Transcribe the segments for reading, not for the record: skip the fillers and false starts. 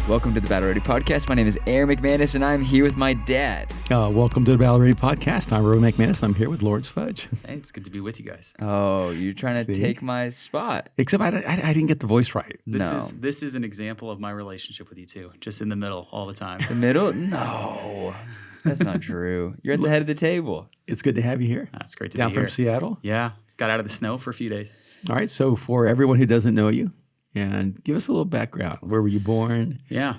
Welcome to the Battle Ready Podcast. My name is Aaron McManus, and I'm here with my dad. Welcome to the Battle Ready Podcast. I'm Erwin and Aaron McManus. I'm here with Lawrence Fudge. Hey, it's good to be with you guys. Oh, you're trying to take my spot. Except I didn't get the voice right. This is an example of my relationship with you two, just in the middle all the time. The middle? No, that's not true. You're at the head of the table. It's good to have you here. That's great to Down be here. from Seattle. Yeah, got out of the snow for a few days. All right. So for everyone who doesn't know you, and give us a little background. Where were you born? Yeah.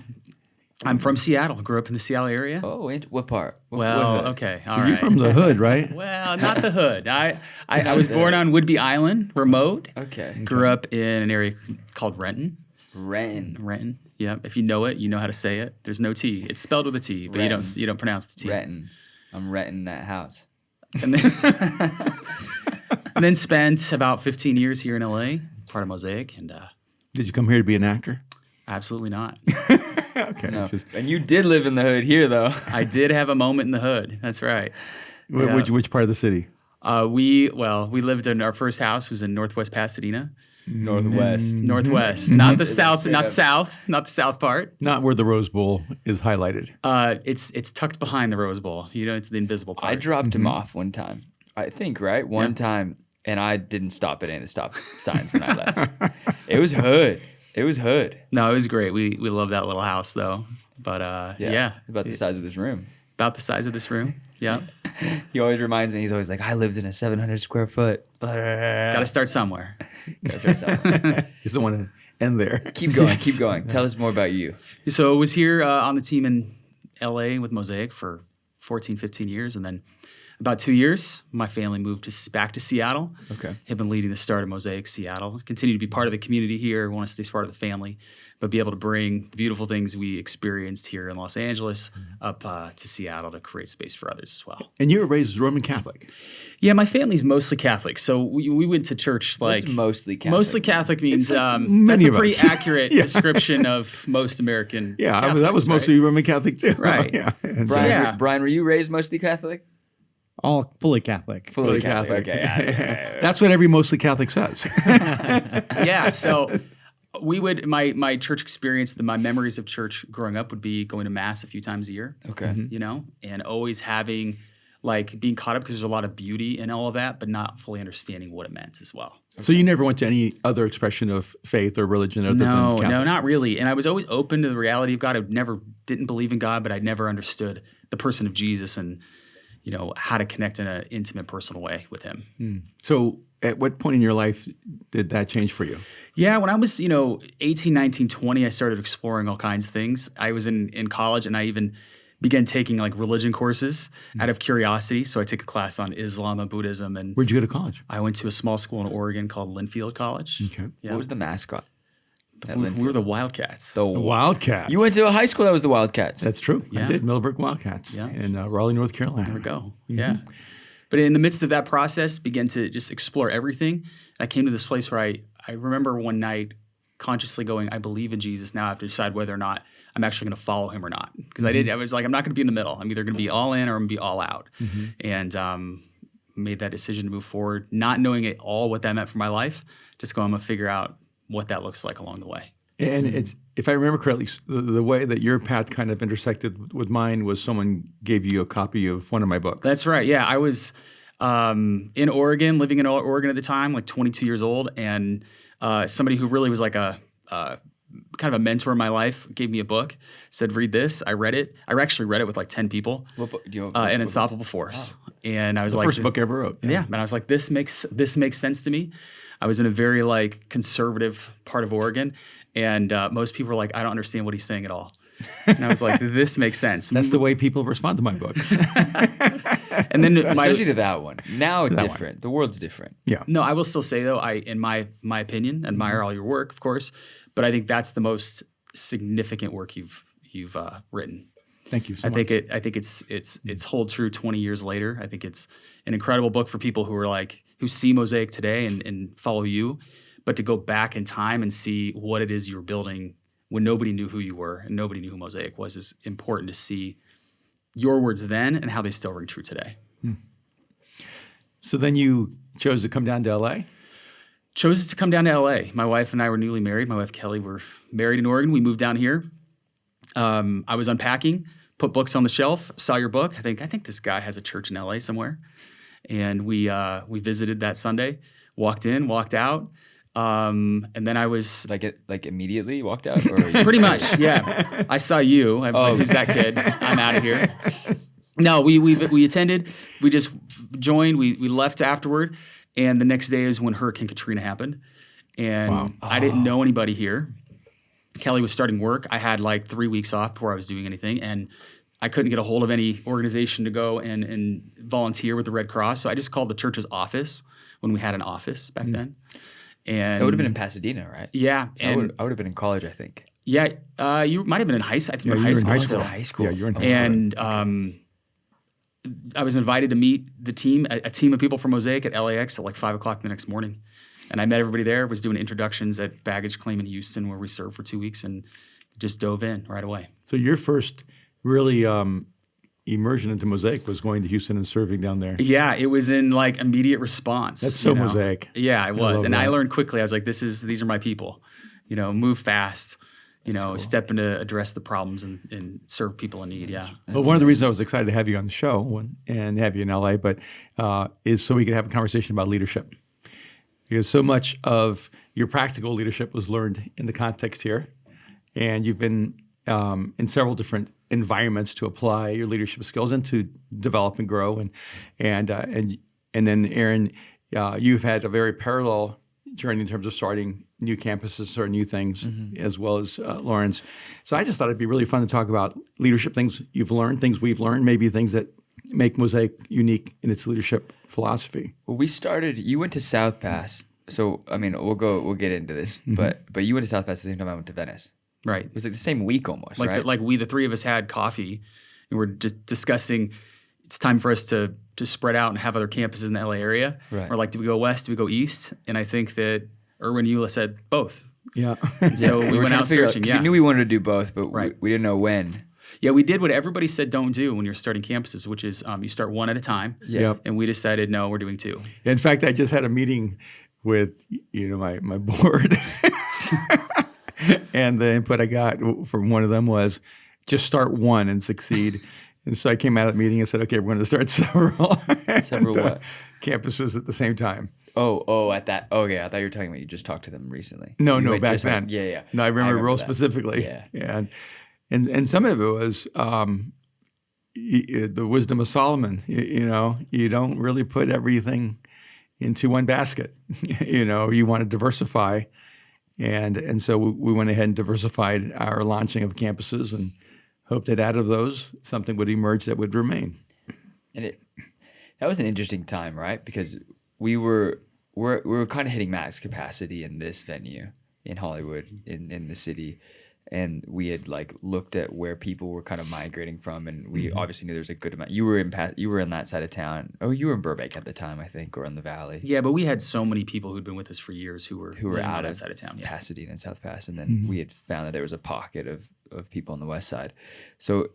I'm from Seattle. Grew up in the Seattle area. Oh, what part? Well, okay, all right. You're from the hood, right? Well, not the hood. I was born on Whidbey Island, remote. Okay. Grew up in an area called Renton. Renton. Yeah. If you know it, you know how to say it. There's no T. It's spelled with a T, but you don't pronounce the T. Renton. I'm renting that house. And then spent about 15 years here in LA, part of Mosaic, and Did you come here to be an actor? absolutely not. Okay. No. And you did live in the hood here, though. I did have a moment in the hood. That's right. Yeah. Which part of the city? We lived in our first house was in Northwest Pasadena. Northwest. Not the south, not the south part. Not where the Rose Bowl is highlighted. It's tucked behind the Rose Bowl. You know, it's the invisible part. I dropped him off one time. I think, right? One time, and I didn't stop at any of the stop signs when I left. It was hood. No, it was great. We love that little house though. But About the size of this room. About the size of this room. Yeah. He always reminds me, he's always like, I lived in a 700 square foot. Got to start somewhere. You just don't want to end there. Keep going. Tell us more about you. So I was here on the team in LA with Mosaic for 14, 15 years. And then about 2 years, my family moved back to Seattle. Okay. Have been leading the start of Mosaic Seattle. Continue to be part of the community here. Want to stay part of the family, but be able to bring the beautiful things we experienced here in Los Angeles up to Seattle to create space for others as well. And you were raised Roman Catholic. Yeah, my family's mostly Catholic. So we went to church like... What's mostly Catholic? Mostly Catholic means many that's a of pretty us. accurate description of most American Yeah, Catholics, that was mostly Roman Catholic too. Right. Yeah. And Brian, were you raised mostly Catholic? All fully Catholic. Fully Catholic. Okay. That's what every mostly Catholic says. Yeah, so we would my church experience, my memories of church growing up would be going to mass a few times a year. Okay. You know, and always having being caught up because there's a lot of beauty in all of that, but not fully understanding what it meant as well. So you never went to any other expression of faith or religion other than Catholic? No, not really. And I was always open to the reality of God. I didn't believe in God, but I never understood the person of Jesus and how to connect in an intimate, personal way with him. So at what point in your life did that change for you? Yeah, when I was, 18, 19, 20, I started exploring all kinds of things. I was in college and I even began taking religion courses out of curiosity. So I took a class on Islam and Buddhism. And Where'd you go to college? I went to a small school in Oregon called Linfield College. Okay. Yeah. What was the mascot? We were the Wildcats. The Wildcats. You went to a high school that was the Wildcats. That's true. Yeah. I did. Millbrook Wildcats in Raleigh, North Carolina. There we go. Yeah. But in the midst of that process, began to just explore everything. I came to this place where I remember one night consciously going, I believe in Jesus. Now I have to decide whether or not I'm actually going to follow him or not. Because I was like, I'm not going to be in the middle. I'm either going to be all in or I'm going to be all out. And made that decision to move forward, not knowing at all what that meant for my life. Just going, I'm going to figure out what that looks like along the way. And it's, if I remember correctly, the way that your path kind of intersected with mine was someone gave you a copy of one of my books. That's right. Yeah, I was in Oregon, living in Oregon at the time, 22 years old, and somebody who really was like a kind of a mentor in my life gave me a book, said, read this. I read it. I actually read it with 10 people. What book? An Unstoppable Force. Wow. And I was the first book I ever wrote. Yeah. And I was like, this makes sense to me. I was in a very conservative part of Oregon, and most people were like, I don't understand what he's saying at all. And I was like, this makes sense. That's the way people respond to my books. And then especially to that one. Now it's that different. The world's different. Yeah. No, I will still say though, I, in my opinion, admire all your work, of course, but I think that's the most significant work you've written. Thank you so much. I think it's hold true 20 years later. I think it's an incredible book for people who are who see Mosaic today and follow you, but to go back in time and see what it is you were building when nobody knew who you were and nobody knew who Mosaic was is important to see your words then and how they still ring true today. So then you chose to come down to LA? Chose to come down to LA. My wife and I were newly married. My wife Kelly were married in Oregon. We moved down here. I was unpacking, put books on the shelf, saw your book. I think this guy has a church in LA somewhere, and we visited that Sunday. Walked in, walked out, and then I was like immediately walked out, or pretty much, yeah. I saw you. I was like, "Who's that kid? I'm out of here." No, we attended. We just joined. We left afterward, and the next day is when Hurricane Katrina happened, and I didn't know anybody here. Kelly was starting work. I had like 3 weeks off before I was doing anything, and I couldn't get a hold of any organization to go and volunteer with the Red Cross. So I just called the church's office when we had an office back then. And that would have been in Pasadena, right? Yeah. So I would have been in college, I think. Yeah. You might have been in high school. I think you were you in were high in school. High school. Yeah, you're in high school. And I was invited to meet the team, a team of people from Mosaic at LAX at like 5 o'clock the next morning. And I met everybody there, was doing introductions at baggage claim in Houston where we served for 2 weeks and just dove in right away. So your first really immersion into Mosaic was going to Houston and serving down there. Yeah, it was in like immediate response. That's so Mosaic. Yeah, it was. And I that. learned quickly. I was like, these are my people. Move fast, cool. step in to address the problems and serve people in need. Yeah. Well, one of the reasons I was excited to have you on the show and have you in LA, but is so we could have a conversation about leadership. Because so much of your practical leadership was learned in the context here, and you've been in several different environments to apply your leadership skills and to develop and grow. And then Aaron, you've had a very parallel journey in terms of starting new campuses or new things, as well as Lawrence. So I just thought it'd be really fun to talk about leadership, things you've learned, things we've learned, maybe things that make Mosaic unique in its leadership philosophy. Well, you went to South Pass. So, I mean, we'll get into this, but you went to South Pass at the same time I went to Venice. Right. It was like the same week almost, right? The three of us had coffee and we're just discussing it's time for us to spread out and have other campuses in the LA area. Right. Or like, do we go west? Do we go east? And I think that Erwin and Eula said both. Yeah. So we went trying out to figure searching. 'cause Yeah. we knew we wanted to do both, but Right. we didn't know when. Yeah, we did what everybody said don't do when you're starting campuses, which is you start one at a time. Yeah. Yep. And we decided, no, we're doing two. In fact, I just had a meeting with my board, and the input I got from one of them was just start one and succeed. And so I came out of the meeting and said, okay, we're going to start several What? campuses at the same time. At that. Okay, I thought you were talking about you just talked to them recently. No, You had back just then. Yeah. No, I remember real that. specifically. Yeah. And some of it was the wisdom of Solomon. You don't really put everything into one basket. You want to diversify. And so we went ahead and diversified our launching of campuses and hoped that out of those, something would emerge that would remain. And that was an interesting time, right? Because we were kind of hitting max capacity in this venue in Hollywood, in the city. And we had like looked at where people were kind of migrating from, and we obviously knew there was a good amount. You were in that side of town. Oh, you were in Burbank at the time, I think, or in the Valley. Yeah, but we had so many people who'd been with us for years who were out on that of side of town. Yeah. Pasadena and South Pass, and then we had found that there was a pocket of people on the west side. So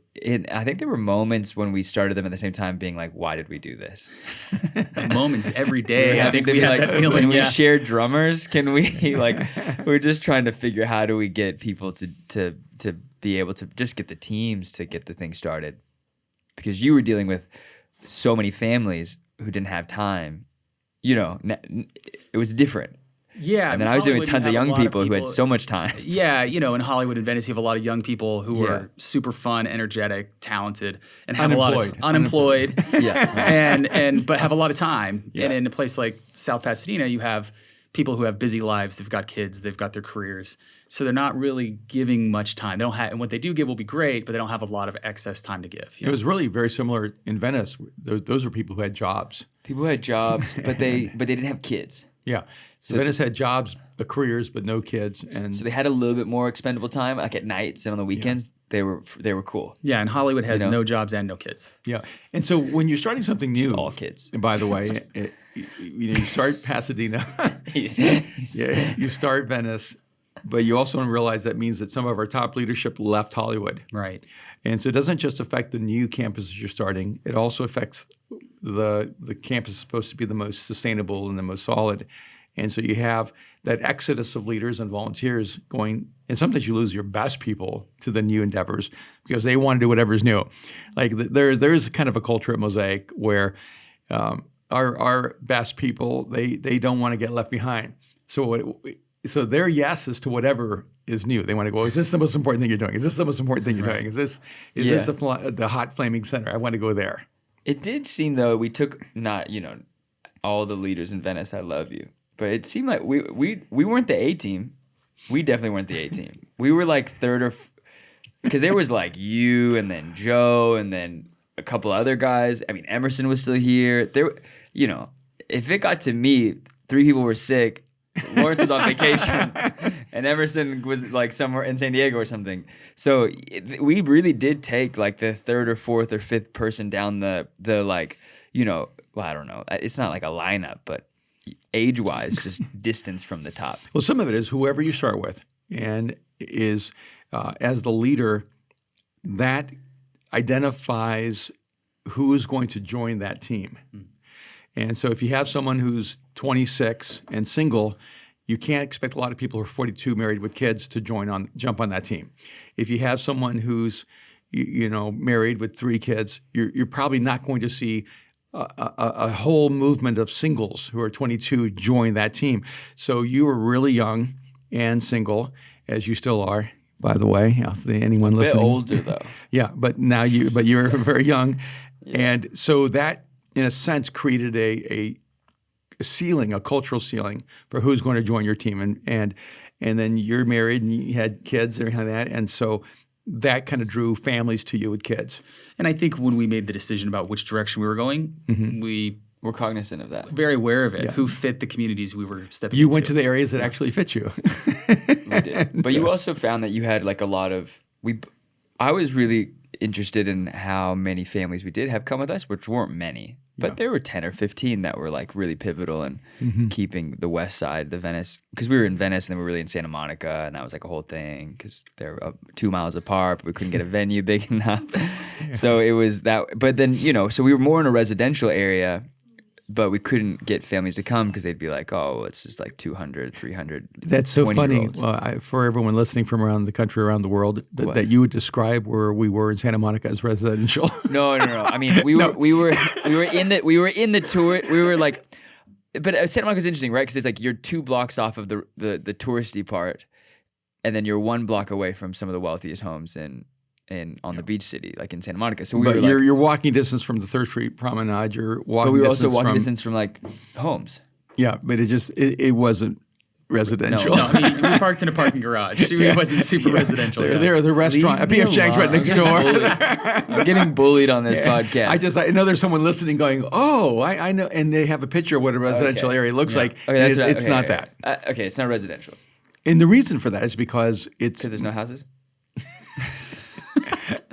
I think there were moments when we started them at the same time, being like, "Why did we do this?" Moments every day. I think we had that feeling. Can we Yeah. share drummers? Can we we're just trying to figure how do we get people to be able to just get the teams to get the thing started, because you were dealing with so many families who didn't have time. It was different. Yeah. And then I was doing Hollywood, tons you of have a young lot people who had so much time. Yeah, in Hollywood and Venice, you have a lot of young people who Yeah. are super fun, energetic, talented, and have a lot of Unemployed. yeah, but have a lot of time. Yeah. And in a place like South Pasadena, you have people who have busy lives. They've got kids. They've got their careers. So they're not really giving much time. They don't have, and what they do give will be great, but they don't have a lot of excess time to give. It was really very similar in Venice. Those were people who had jobs. People had jobs, but they didn't have kids. Yeah. So Venice had jobs, careers, but no kids. And So they had a little bit more expendable time, like at nights and on the weekends. They were cool. Yeah, and Hollywood has no jobs and no kids. yeah. And so when you're starting something new, All kids. and by the way, you start Pasadena, you start Venice, but you also realize that means that some of our top leadership left Hollywood. Right. And so it doesn't just affect the new campuses you're starting, it also affects the campus is supposed to be the most sustainable and the most solid. And so you have that exodus of leaders and volunteers going, and sometimes you lose your best people to the new endeavors because they want to do whatever's new. Like there's kind of a culture at Mosaic where our best people, they don't want to get left behind. So their yes is to whatever is new. They want to go, is this the most important thing you're doing? Is this the most important thing you're doing? Is this the hot flaming center? I want to go there. It did seem, though, we took not, all the leaders in Venice, I love you. But it seemed like we weren't the A team. We definitely weren't the A team. We were like third because there was like you and then Joe and then a couple other guys. I mean, Emerson was still here. If it got to me, 3 people were sick. Lawrence was on vacation, and Emerson was like somewhere in San Diego or something. So we really did take like the 3rd or 4th or 5th person down the like, well, I don't know. It's not like a lineup, but age-wise, just distance from the top. Well, some of it is whoever you start with, and is as the leader, that identifies who is going to join that team. And so if you have someone who's 26 and single, you can't expect a lot of people who are 42 married with kids to jump on that team. If you have someone who's married with 3 kids, you're probably not going to see a whole movement of singles who are 22 join that team. So you were really young and single, as you still are, by the way. Anyone listening? A bit older though. Yeah, but you're very young, and so that, in a sense, created a ceiling, a cultural ceiling for who's going to join your team, and then you're married and you had kids and everything like that, and so that kind of drew families to you with kids. And I think when we made the decision about which direction we were going, we were cognizant of that. Very aware of it. Who fit the communities we were stepping into. You went to the areas that actually fit you. We did, but you also found that you had like a lot of I was really interested in how many families we did have come with us, which weren't many. But there were 10 or 15 that were like really pivotal in keeping the west side, the Venice, because we were in Venice and then we were really in Santa Monica, and that was like a whole thing because they're 2 miles apart, but we couldn't get a venue big enough. So it was that. But then, so we were more in a residential area, but we couldn't get families to come because they'd be like, oh, it's just like 200, 300. That's so funny. Well, for everyone listening from around the country, around the world, that you would describe where we were in Santa Monica as residential. No. I mean, we were in the tour. We were like, but Santa Monica's interesting, right? Because it's like you're 2 blocks off of the touristy part, and then you're 1 block away from some of the wealthiest homes on the beach city, like in Santa Monica. So you're walking distance from the 3rd Street Promenade. You're walking. But we were also walking distance from like homes. Yeah, but it wasn't residential. No, we parked in a parking garage. It wasn't super residential. There, the restaurant, a PF Chang's right next door. I'm getting bullied on this podcast. I know there's someone listening going, oh, I know, and they have a picture of what a residential area looks like. Okay, it's not that. Okay, it's not residential. And the reason for that is because there's no houses.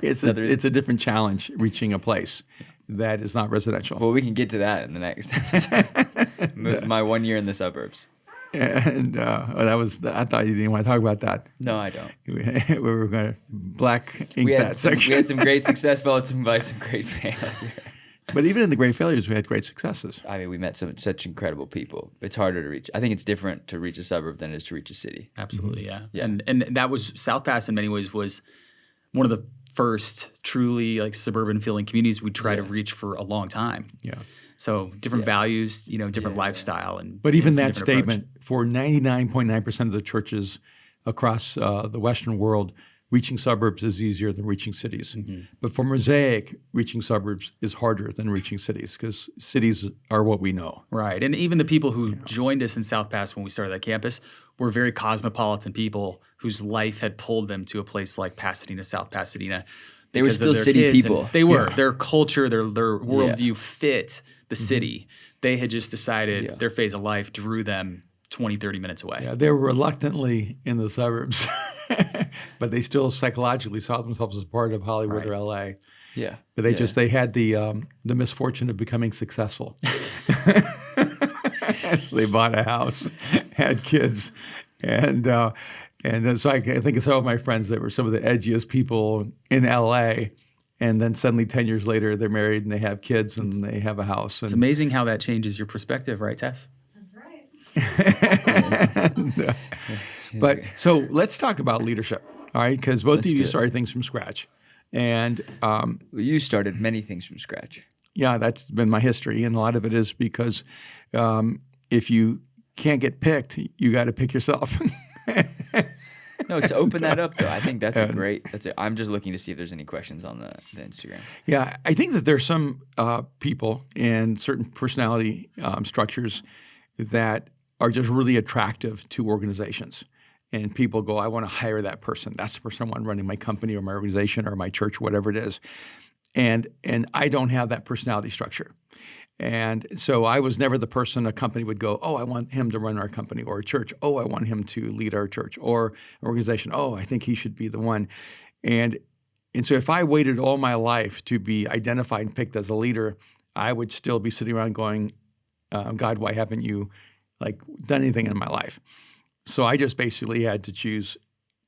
It's a different challenge reaching a place that is not residential. Well, we can get to that in the next episode. My 1 year in the suburbs. And I thought you didn't want to talk about that. No, I don't. We were going to black ink that section. We had some great success, followed by some great failure. But even in the great failures, we had great successes. I mean, we met such incredible people. It's harder to reach. I think it's different to reach a suburb than it is to reach a city. Absolutely, yeah. And that was South Pass in many ways was one of the first truly like suburban feeling communities we try to reach for a long time. Yeah. So different values, different lifestyle, but even that statement for 99.9% of the churches across the Western world, reaching suburbs is easier than reaching cities. But for Mosaic, reaching suburbs is harder than reaching cities because cities are what we know. Right, and even the people who joined us in South Pass when we started that campus were very cosmopolitan people whose life had pulled them to a place like Pasadena, South Pasadena. They were still city people. They were. Their culture, their worldview fit the city. They had just decided their phase of life drew them 20, 30 minutes away. Yeah, they were reluctantly in the suburbs, but they still psychologically saw themselves as part of Hollywood or LA. Yeah. But they had the misfortune of becoming successful. They bought a house, had kids, and so I think of some of my friends that were some of the edgiest people in LA. And then suddenly 10 years later, they're married and they have kids and they have a house. It's amazing how that changes your perspective, right, Tess? That's right. But so let's talk about leadership, all right? Because both of do you it. started things from scratch. And You started many things from scratch. yeah, that's been my history. And a lot of it is because if you can't get picked, you got to pick yourself. No, to open that up though, I think that's I'm just looking to see if there's any questions on the Instagram. Yeah, I think that there's some people and certain personality structures that are just really attractive to organizations. And people go, I want to hire that person. That's the person I want running my company or my organization or my church, whatever it is. And I don't have that personality structure. And so I was never the person a company would go, oh, I want him to run our company, or a church, oh, I want him to lead our church, or an organization, oh, I think he should be the one. And so if I waited all my life to be identified and picked as a leader, I would still be sitting around going, God, why haven't you done anything in my life? So I just basically had to choose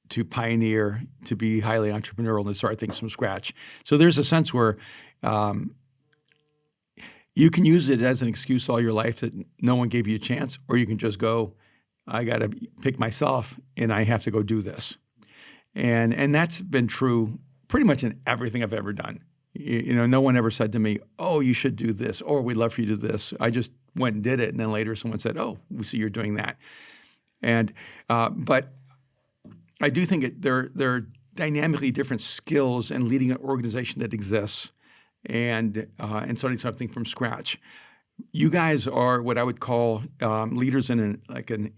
to pioneer, to be highly entrepreneurial, and to start things from scratch. So there's a sense where you can use it as an excuse all your life that no one gave you a chance, or you can just go, I got to pick myself and I have to go do this. And that's been true pretty much in everything I've ever done. You know, no one ever said to me, oh, you should do this, or we'd love for you to do this. I just went and did it. And then later someone said, oh, we see you're doing that. And but I do think there are dynamically different skills in leading an organization that exists and starting something from scratch. You guys are what I would call leaders in an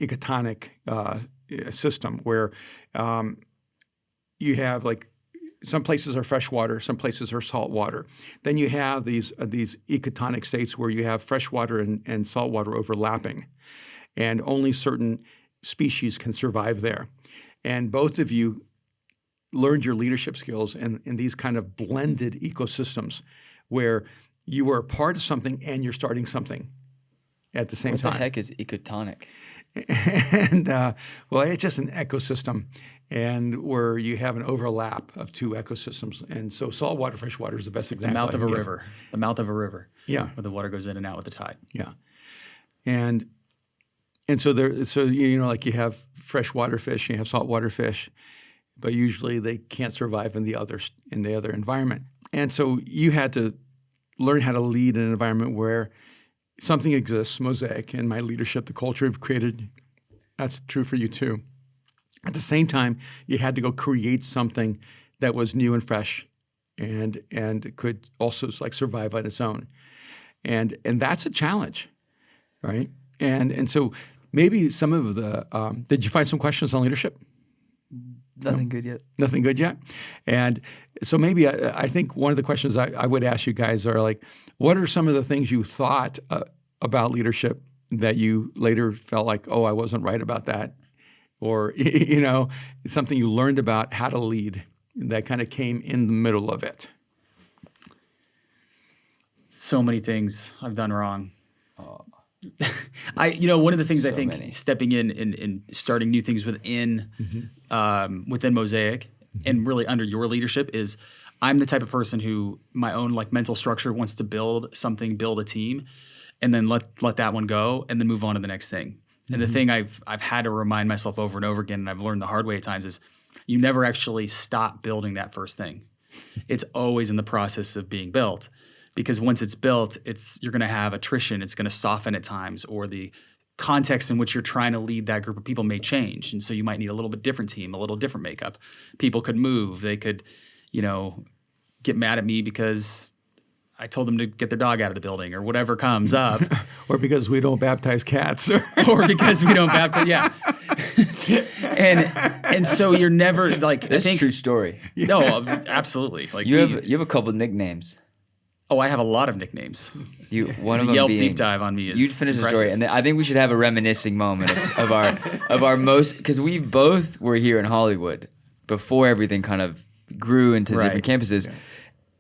ecotonic system where you have some places are fresh water, some places are salt water. Then you have these ecotonic states where you have fresh water and salt water overlapping, and only certain species can survive there. And both of you learned your leadership skills in these kind of blended ecosystems where you are a part of something and you're starting something at the same time. What the heck is ecotonic? And well, it's just an ecosystem, and where you have an overlap of two ecosystems. And so saltwater, freshwater is the best example. The mouth of a river. The mouth of a river. Yeah. Where the water goes in and out with the tide. Yeah. And so you know, you have freshwater fish, you have saltwater fish, but usually they can't survive in the other environment. And so you had to learn how to lead in an environment where something exists, Mosaic, and my leadership, the culture I've created, that's true for you too. At the same time, you had to go create something that was new and fresh and could also survive on its own. And that's a challenge, right? And so maybe some of the did you find some questions on leadership? Nothing good yet. Nothing good yet? And so maybe I think one of the questions I would ask you guys are what are some of the things you thought about leadership that you later felt oh, I wasn't right about that? Or, you know, something you learned about how to lead that kind of came in the middle of it? So many things I've done wrong. One of the things I think many. stepping in and starting new things within within Mosaic and really under your leadership is I'm the type of person who my own mental structure wants to build something, build a team, and then let that one go and then move on to the next thing. And the thing I've had to remind myself over and over again, and I've learned the hard way at times, is you never actually stop building that first thing. It's always in the process of being built. Because once it's built, you're going to have attrition. It's going to soften at times, or the context in which you're trying to lead that group of people may change. And so you might need a little bit different team, a little different makeup. People could move. They could, get mad at me because I told them to get their dog out of the building or whatever comes up. Or because we don't baptize cats. Or because we don't baptize, yeah. and so you're never This is a true story. No, absolutely. You have a couple of nicknames. Oh, I have a lot of nicknames. One of them Yelp being, deep dive on me is you'd finish impressive. the story, and then I think we should have a reminiscing moment of our most, because we both were here in Hollywood before everything kind of grew into different campuses,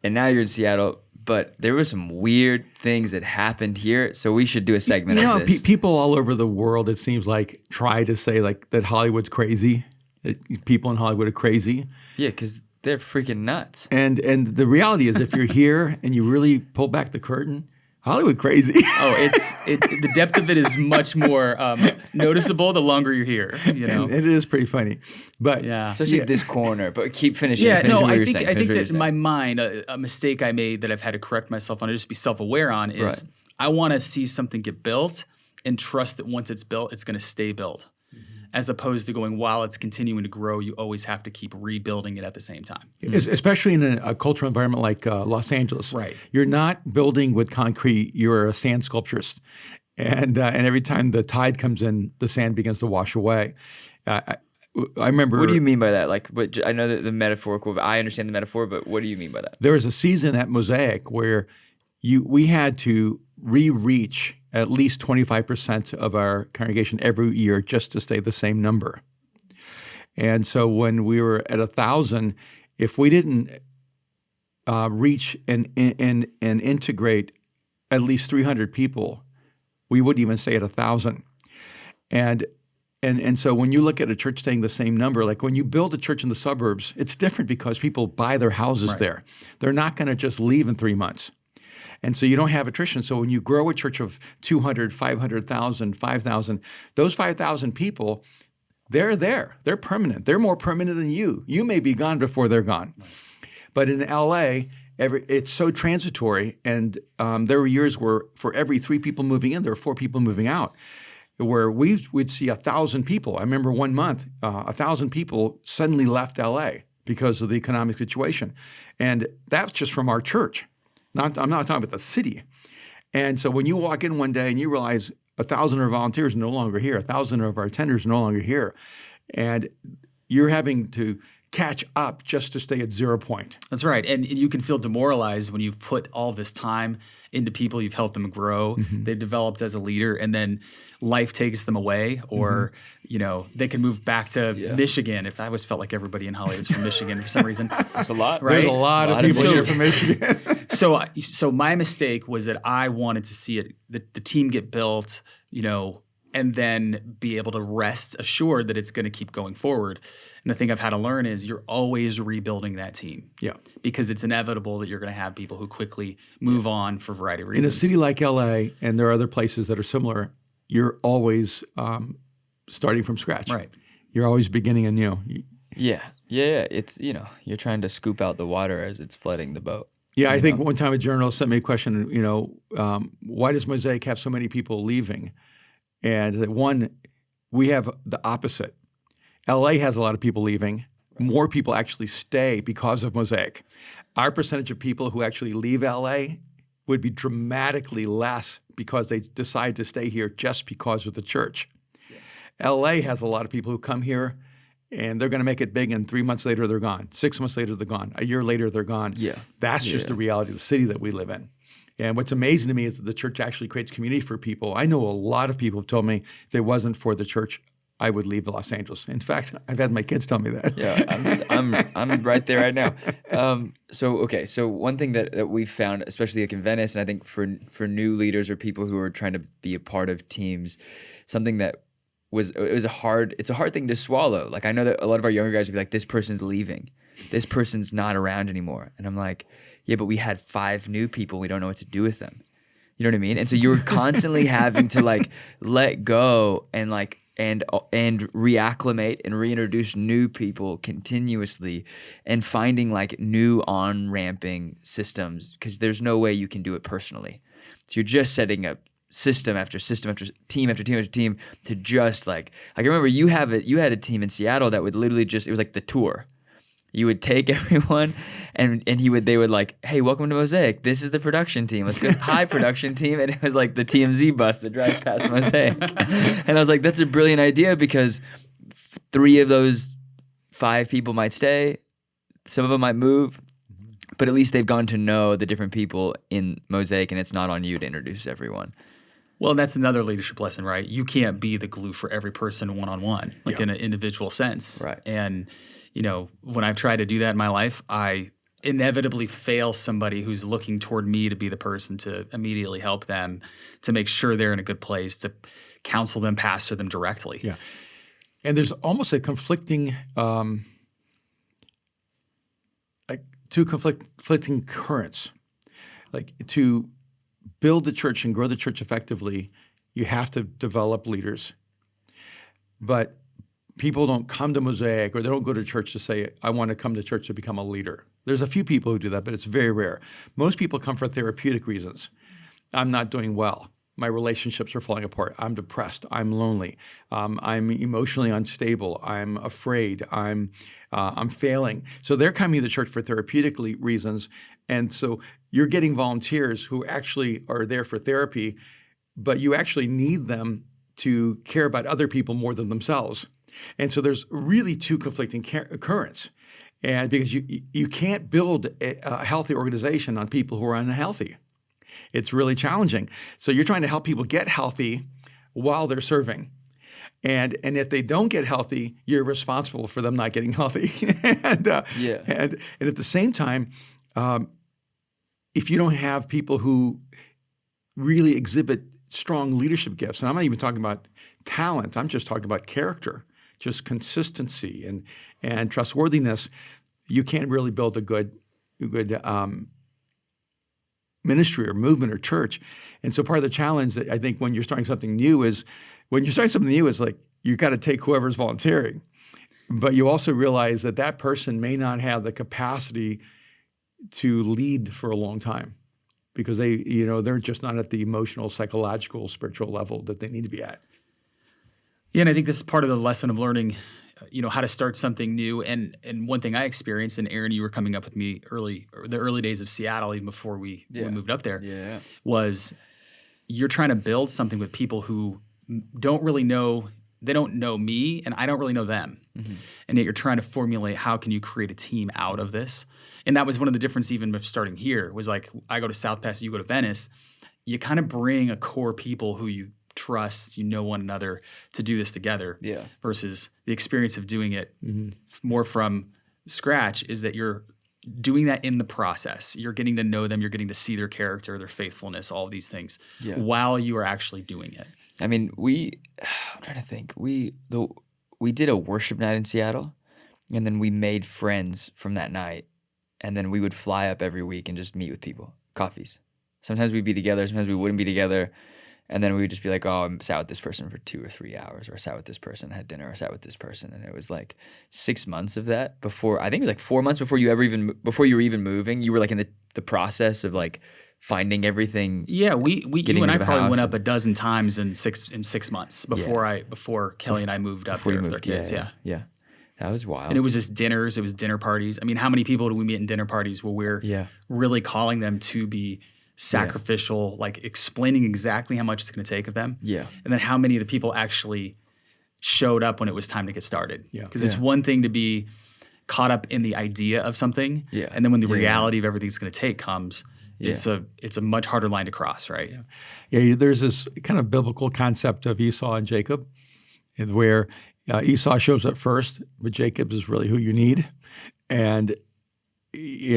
and now you're in Seattle. But there were some weird things that happened here, so we should do a segment of this. People all over the world, it seems try to say that Hollywood's crazy, that people in Hollywood are crazy. Yeah, because they're freaking nuts. And the reality is, if you're here and you really pull back the curtain, Hollywood crazy. Oh, the depth of it is much more noticeable the longer you're here. You know, And it is pretty funny, but yeah. Especially this corner. But keep finishing. Yeah, Finish no, what I you're think saying. I Finish think what that you're in saying. my mind, a mistake I made that I've had to correct myself on, or just be self-aware on, is Right. I want to see something get built and trust that once it's built, it's going to stay built, as opposed to going while it's continuing to grow, you always have to keep rebuilding it at the same time. especially in a cultural environment like Los Angeles, Right. You're not building with concrete; you're a sand sculpturist, and every time the tide comes in, the sand begins to wash away. I remember. What do you mean by that? Like, but I know that the metaphorical. I understand the metaphor, but what do you mean by that? There was a season at Mosaic where we had to reach at least 25% of our congregation every year just to stay the same number. And so when we were at 1,000, if we didn't reach and integrate at least 300 people, we wouldn't even stay at 1,000. And so when you look at a church staying the same number, like when you build a church in the suburbs, it's different because people buy their houses there. They're not going to just leave in 3 months. And so you don't have attrition. So when you grow a church of 200, 500,000, 5,000, those 5,000 people, they're there. They're permanent. They're more permanent than you. You may be gone before they're gone. But in LA, it's so transitory. And there were years where for every 3 people moving in, there were 4 people moving out, where we'd see 1,000 people. I remember one month, 1,000 people suddenly left LA because of the economic situation. And that's just from our church. I'm not talking about the city. And so when you walk in one day and you realize 1,000 of our volunteers are no longer here, 1,000 of our attenders are no longer here, and you're having to catch up just to stay at 0 point. That's right. And you can feel demoralized when you've put all this time into people, you've helped them grow, they've developed as a leader, and then life takes them away, or they can move back to Michigan. If I always felt like everybody in Hollywood is from Michigan for some reason. There's a lot, right? There's a lot of people here from Michigan. So my mistake was that I wanted to see the team get built, and then be able to rest assured that it's going to keep going forward. And the thing I've had to learn is you're always rebuilding that team. Yeah. Because it's inevitable that you're going to have people who quickly move on for a variety of reasons. In a city like LA, and there are other places that are similar, you're always starting from scratch. Right. You're always beginning anew. Yeah. It's you're trying to scoop out the water as it's flooding the boat. Yeah, I think one time a journalist sent me a question, why does Mosaic have so many people leaving? And one, we have the opposite. LA has a lot of people leaving. More people actually stay because of Mosaic. Our percentage of people who actually leave LA would be dramatically less because they decide to stay here just because of the church. Yeah. LA has a lot of people who come here and they're going to make it big, and 3 months later they're gone. 6 months later they're gone. A year later they're gone. Yeah. That's just the reality of the city that we live in. And what's amazing to me is that the church actually creates community for people. I know a lot of people have told me if it wasn't for the church, I would leave Los Angeles. In fact, I've had my kids tell me that. Yeah, I'm right there right now. So one thing that we found, especially like in Venice, and I think for new leaders or people who are trying to be a part of teams, something that it's a hard thing to swallow. Like I know that a lot of our younger guys would be like, this person's leaving, this person's not around anymore, and I'm like, yeah, but we had 5 new people. We don't know what to do with them. You know what I mean? And so you're constantly having to like let go and like and reacclimate and reintroduce new people continuously, and finding like new on-ramping systems, because there's no way you can do it personally. So you're just setting up system after system after team after team after team to just like I remember you had a team in Seattle that would literally just, it was like the tour. You would take everyone and they would like, hey, welcome to Mosaic. This is the production team. Let's go. Hi, production team. And it was like the TMZ bus that drives past Mosaic. And I was like, that's a brilliant idea, because 3 of those 5 people might stay. Some of them might move, but at least they've gone to know the different people in Mosaic, and it's not on you to introduce everyone. Well, that's another leadership lesson, right? You can't be the glue for every person one-on-one, like in an individual sense. Right. And, when I've tried to do that in my life, I inevitably fail somebody who's looking toward me to be the person to immediately help them, to make sure they're in a good place, to counsel them, pastor them directly. Yeah. And there's almost a conflicting, conflicting currents. Like to build the church and grow the church effectively, you have to develop leaders. But people don't come to Mosaic or they don't go to church to say, I want to come to church to become a leader. There's a few people who do that, but it's very rare. Most people come for therapeutic reasons. I'm not doing well. My relationships are falling apart. I'm depressed. I'm lonely. I'm emotionally unstable. I'm afraid. I'm failing. So they're coming to the church for therapeutic reasons. And so you're getting volunteers who actually are there for therapy, but you actually need them to care about other people more than themselves. And so there's really two conflicting currents. And because you can't build a healthy organization on people who are unhealthy. It's really challenging. So you're trying to help people get healthy while they're serving. And if they don't get healthy, you're responsible for them not getting healthy. and at the same time, if you don't have people who really exhibit strong leadership gifts, and I'm not even talking about talent, I'm just talking about character, just consistency and trustworthiness, you can't really build a good ministry or movement or church. And so part of the challenge that I think when you're starting something new is like you got to take whoever's volunteering, but you also realize that person may not have the capacity to lead for a long time because they're just not at the emotional, psychological, spiritual level that they need to be at. Yeah, and I think this is part of the lesson of learning, how to start something new. And one thing I experienced, and Aaron, you were coming up with me the early days of Seattle, even before we moved up there, was you're trying to build something with people who don't really know, they don't know me, and I don't really know them. Mm-hmm. And yet you're trying to formulate how can you create a team out of this. And that was one of the differences even of starting here, was like I go to South Pass, you go to Venice, you kind of bring a core people who you trust, one another to do this together versus the experience of doing it more from scratch is that you're doing that in the process. You're getting to know them. You're getting to see their character, their faithfulness, all of these things while you are actually doing it. I mean, I'm trying to think. We did a worship night in Seattle, and then we made friends from that night, and then we would fly up every week and just meet with people, coffees. Sometimes we'd be together, sometimes we wouldn't be together. And then we would just be like, oh, I sat with this person for 2 or 3 hours, or I sat with this person, had dinner, or sat with this person. And it was like 6 months of that before, I think it was like 4 months before you were even moving. You were like in the process of like finding everything. Yeah, you and I probably went up a dozen times in 6 months before Kelly and I moved up there with our kids. Yeah. That was wild. And it was just dinners, it was dinner parties. I mean, how many people do we meet in dinner parties where we're really calling them to be sacrificial, like explaining exactly how much it's going to take of them. Yeah. And then how many of the people actually showed up when it was time to get started. Yeah. Because it's one thing to be caught up in the idea of something. Yeah. And then when the reality of everything it's going to take comes, it's a much harder line to cross, right? Yeah. There's this kind of biblical concept of Esau and Jacob, where Esau shows up first, but Jacob is really who you need. And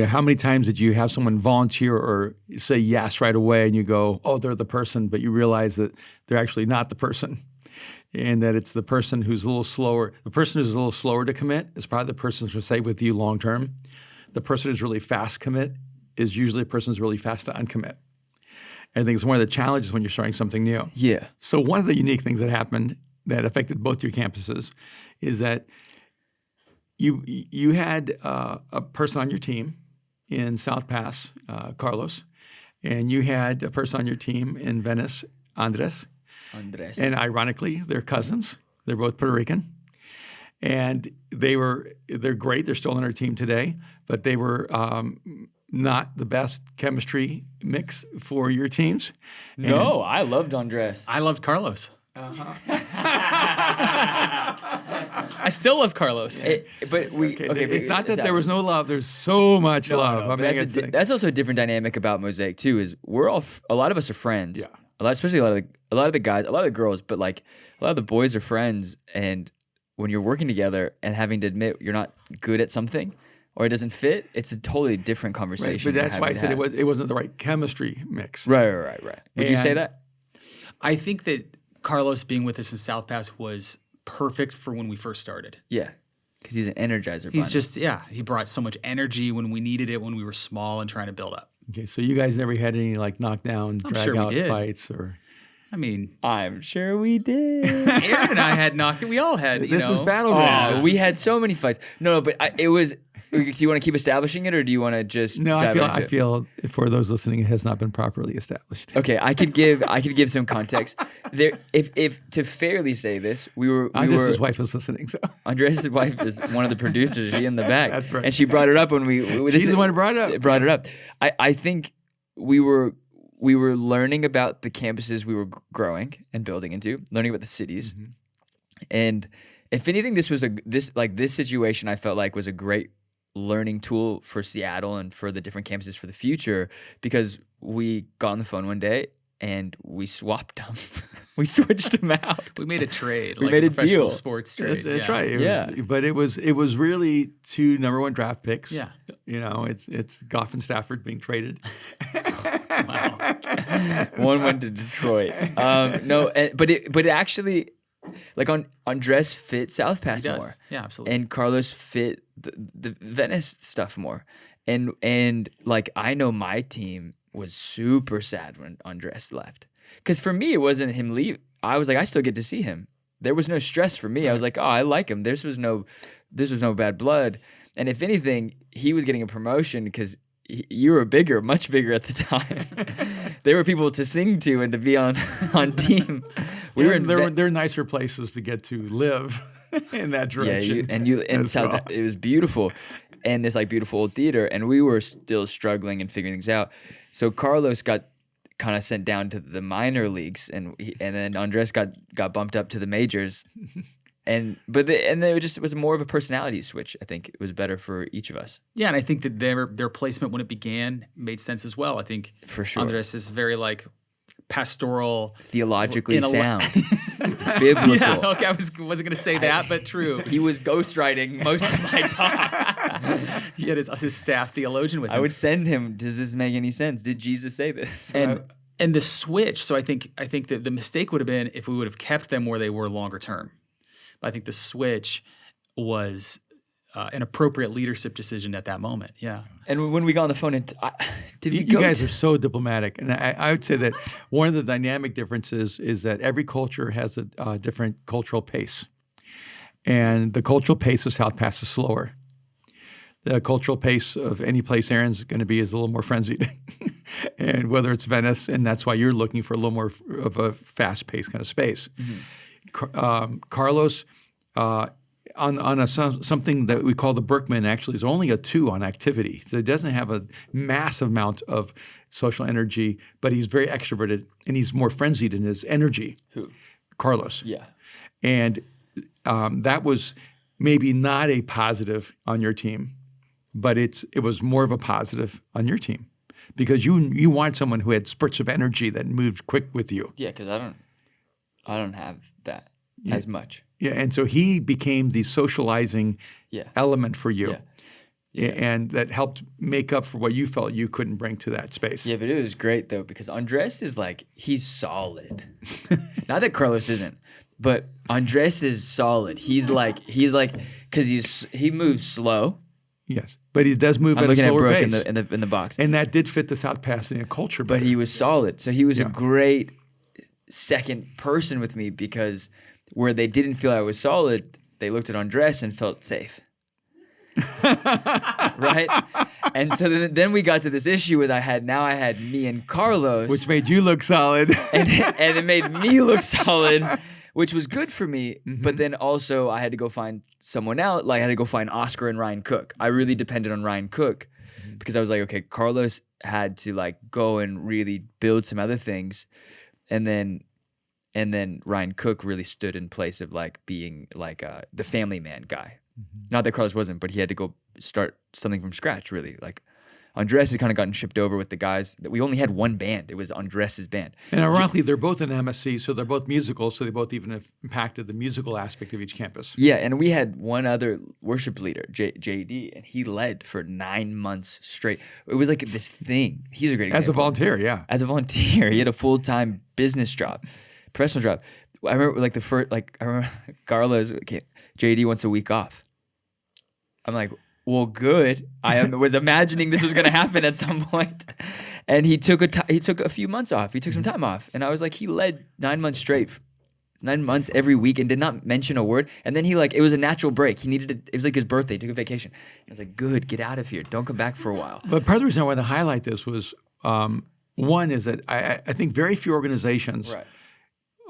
how many times did you have someone volunteer or say yes right away and you go, oh, they're the person, but you realize that they're actually not the person and that it's the person who's a little slower. The person who's a little slower to commit is probably the person who's going to stay with you long term. The person who's really fast commit is usually the person who's really fast to uncommit. I think it's one of the challenges when you're starting something new. Yeah. So one of the unique things that happened that affected both your campuses is that you had a person on your team in South Pass, Carlos, and you had a person on your team in Venice, Andres. And ironically, they're cousins. They're both Puerto Rican. And they're great. They're still on our team today, but they were not the best chemistry mix for your teams. No, I loved Andres. I loved Carlos. I still love Carlos. It's not that there was no love. There's so much love. No, I mean, that's also a different dynamic about Mosaic too. Is we're all a lot of us are friends. Yeah. Especially a lot of the guys, a lot of the girls, but like a lot of the boys are friends. And when you're working together and having to admit you're not good at something or it doesn't fit, it's a totally different conversation. Right, but that's why I said it wasn't the right chemistry mix. Right. Would you say that? I think that Carlos being with us in South Pass was perfect for when we first started. Yeah, because he's an energizer bunny. He's just, he brought so much energy when we needed it, when we were small and trying to build up. Okay, so you guys never had any like knockdown, I'm drag sure we out did. fights or I mean, I'm sure we did. Aaron and I had knocked it. We all had. You this is know. battleground. Oh, we had so many fights. No, but it was. Do you want to keep establishing it, or do you want to just? No, dive into I it? feel for those listening, it has not been properly established. Okay, I could give some context. There, if to fairly say this, we were Andres' wife is listening, so Andres' wife is one of the producers. She in the back, That's right. and she brought it up when we. she's the one who brought it up. Brought it up. I think we were learning about the campuses we were growing and building into, learning about the cities, and if anything, this situation I felt like was a great learning tool for Seattle and for the different campuses for the future, because we got on the phone one day and we swapped them. We switched them out. We made a trade. We like made a professional deal. Sports trade. That's yeah. right. But it was really 2 number 1 draft picks. Yeah. You know, it's Goff and Stafford being traded. Wow. One went to Detroit. But it actually, like Andres fit South Pass He more. does. Yeah, absolutely. And Carlos fit the Venice stuff more. And like I know my team was super sad when Andres left. Because for me, it wasn't him leave. I was like, I still get to see him. There was no stress for me. I was like, oh, I like him. This was no bad blood. And if anything, he was getting a promotion because you were much bigger at the time. There were people to sing to and to be on team. There are nicer places to get to live in that direction. In South, it was beautiful, and this like beautiful old theater, and we were still struggling and figuring things out. So Carlos got kind of sent down to the minor leagues, and then Andres got bumped up to the majors. And it was more of a personality switch. I think it was better for each of us. Yeah, and I think that their placement when it began made sense as well. I think For sure. Andres is very like pastoral, theologically in a sound, biblical. Yeah, okay, I wasn't going to say that, but true. He was ghostwriting most of my talks. He had his staff theologian with him. I would send him, does this make any sense? Did Jesus say this? and the switch. So I think that the mistake would have been if we would have kept them where they were longer term. But I think the switch was an appropriate leadership decision at that moment. Yeah. And when we got on the phone, You guys are so diplomatic, and I would say that one of the dynamic differences is that every culture has a different cultural pace, and the cultural pace of South Pass is slower. The cultural pace of any place Aaron's going to be is a little more frenzied, and whether it's Venice, and that's why you're looking for a little more of a fast-paced kind of space. Carlos, on something that we call the Berkman, actually is only a 2 on activity. So he doesn't have a massive amount of social energy, but he's very extroverted and he's more frenzied in his energy. Who? Carlos. Yeah. And that was maybe not a positive on your team, but it was more of a positive on your team because you want someone who had spurts of energy that moved quick with you. Yeah, because I don't have that as much. Yeah, and so he became the socializing element for you. Yeah. And that helped make up for what you felt you couldn't bring to that space. Yeah, but it was great though because Andres is like, he's solid. Not that Carlos isn't, but Andres is solid. He's like, because he moves slow. Yes, but he does move I'm at a looking at slower Brooke pace. in the box. And that did fit the South Pasadena culture. But he was solid. So he was a great second person with me because where they didn't feel I was solid, they looked at Andres and felt safe. Right? And so then we got to this issue with I had me and Carlos. Which made you look solid. and it made me look solid, which was good for me. Mm-hmm. But then also I had to go find someone else. Like I had to go find Oscar and Ryan Cook. I really depended on Ryan Cook because I was like, okay, Carlos had to like go and really build some other things. And then Ryan Cook really stood in place of like being like the family man guy. Mm-hmm. Not that Carlos wasn't, but he had to go start something from scratch really. Like Andres had kind of gotten shipped over with the guys. That we only had one band. It was Andres's band. And ironically, they're both in MSC, so they're both musical, so they both even have impacted the musical aspect of each campus. Yeah, and we had one other worship leader, JD, and he led for 9 months straight. It was like this thing. He's a great example. As a volunteer, yeah. As a volunteer. He had a full-time business job, professional job. I remember like I remember Carlos, JD wants a week off. I'm like, well, good. Was imagining this was going to happen at some point. And he took a few months off. He took some time off. And I was like, he led 9 months straight. 9 months every week and did not mention a word. And then it was a natural break. It was like his birthday, he took a vacation. I was like, good, get out of here. Don't come back for a while. But part of the reason I wanted to highlight this was, one is that I think very few organizations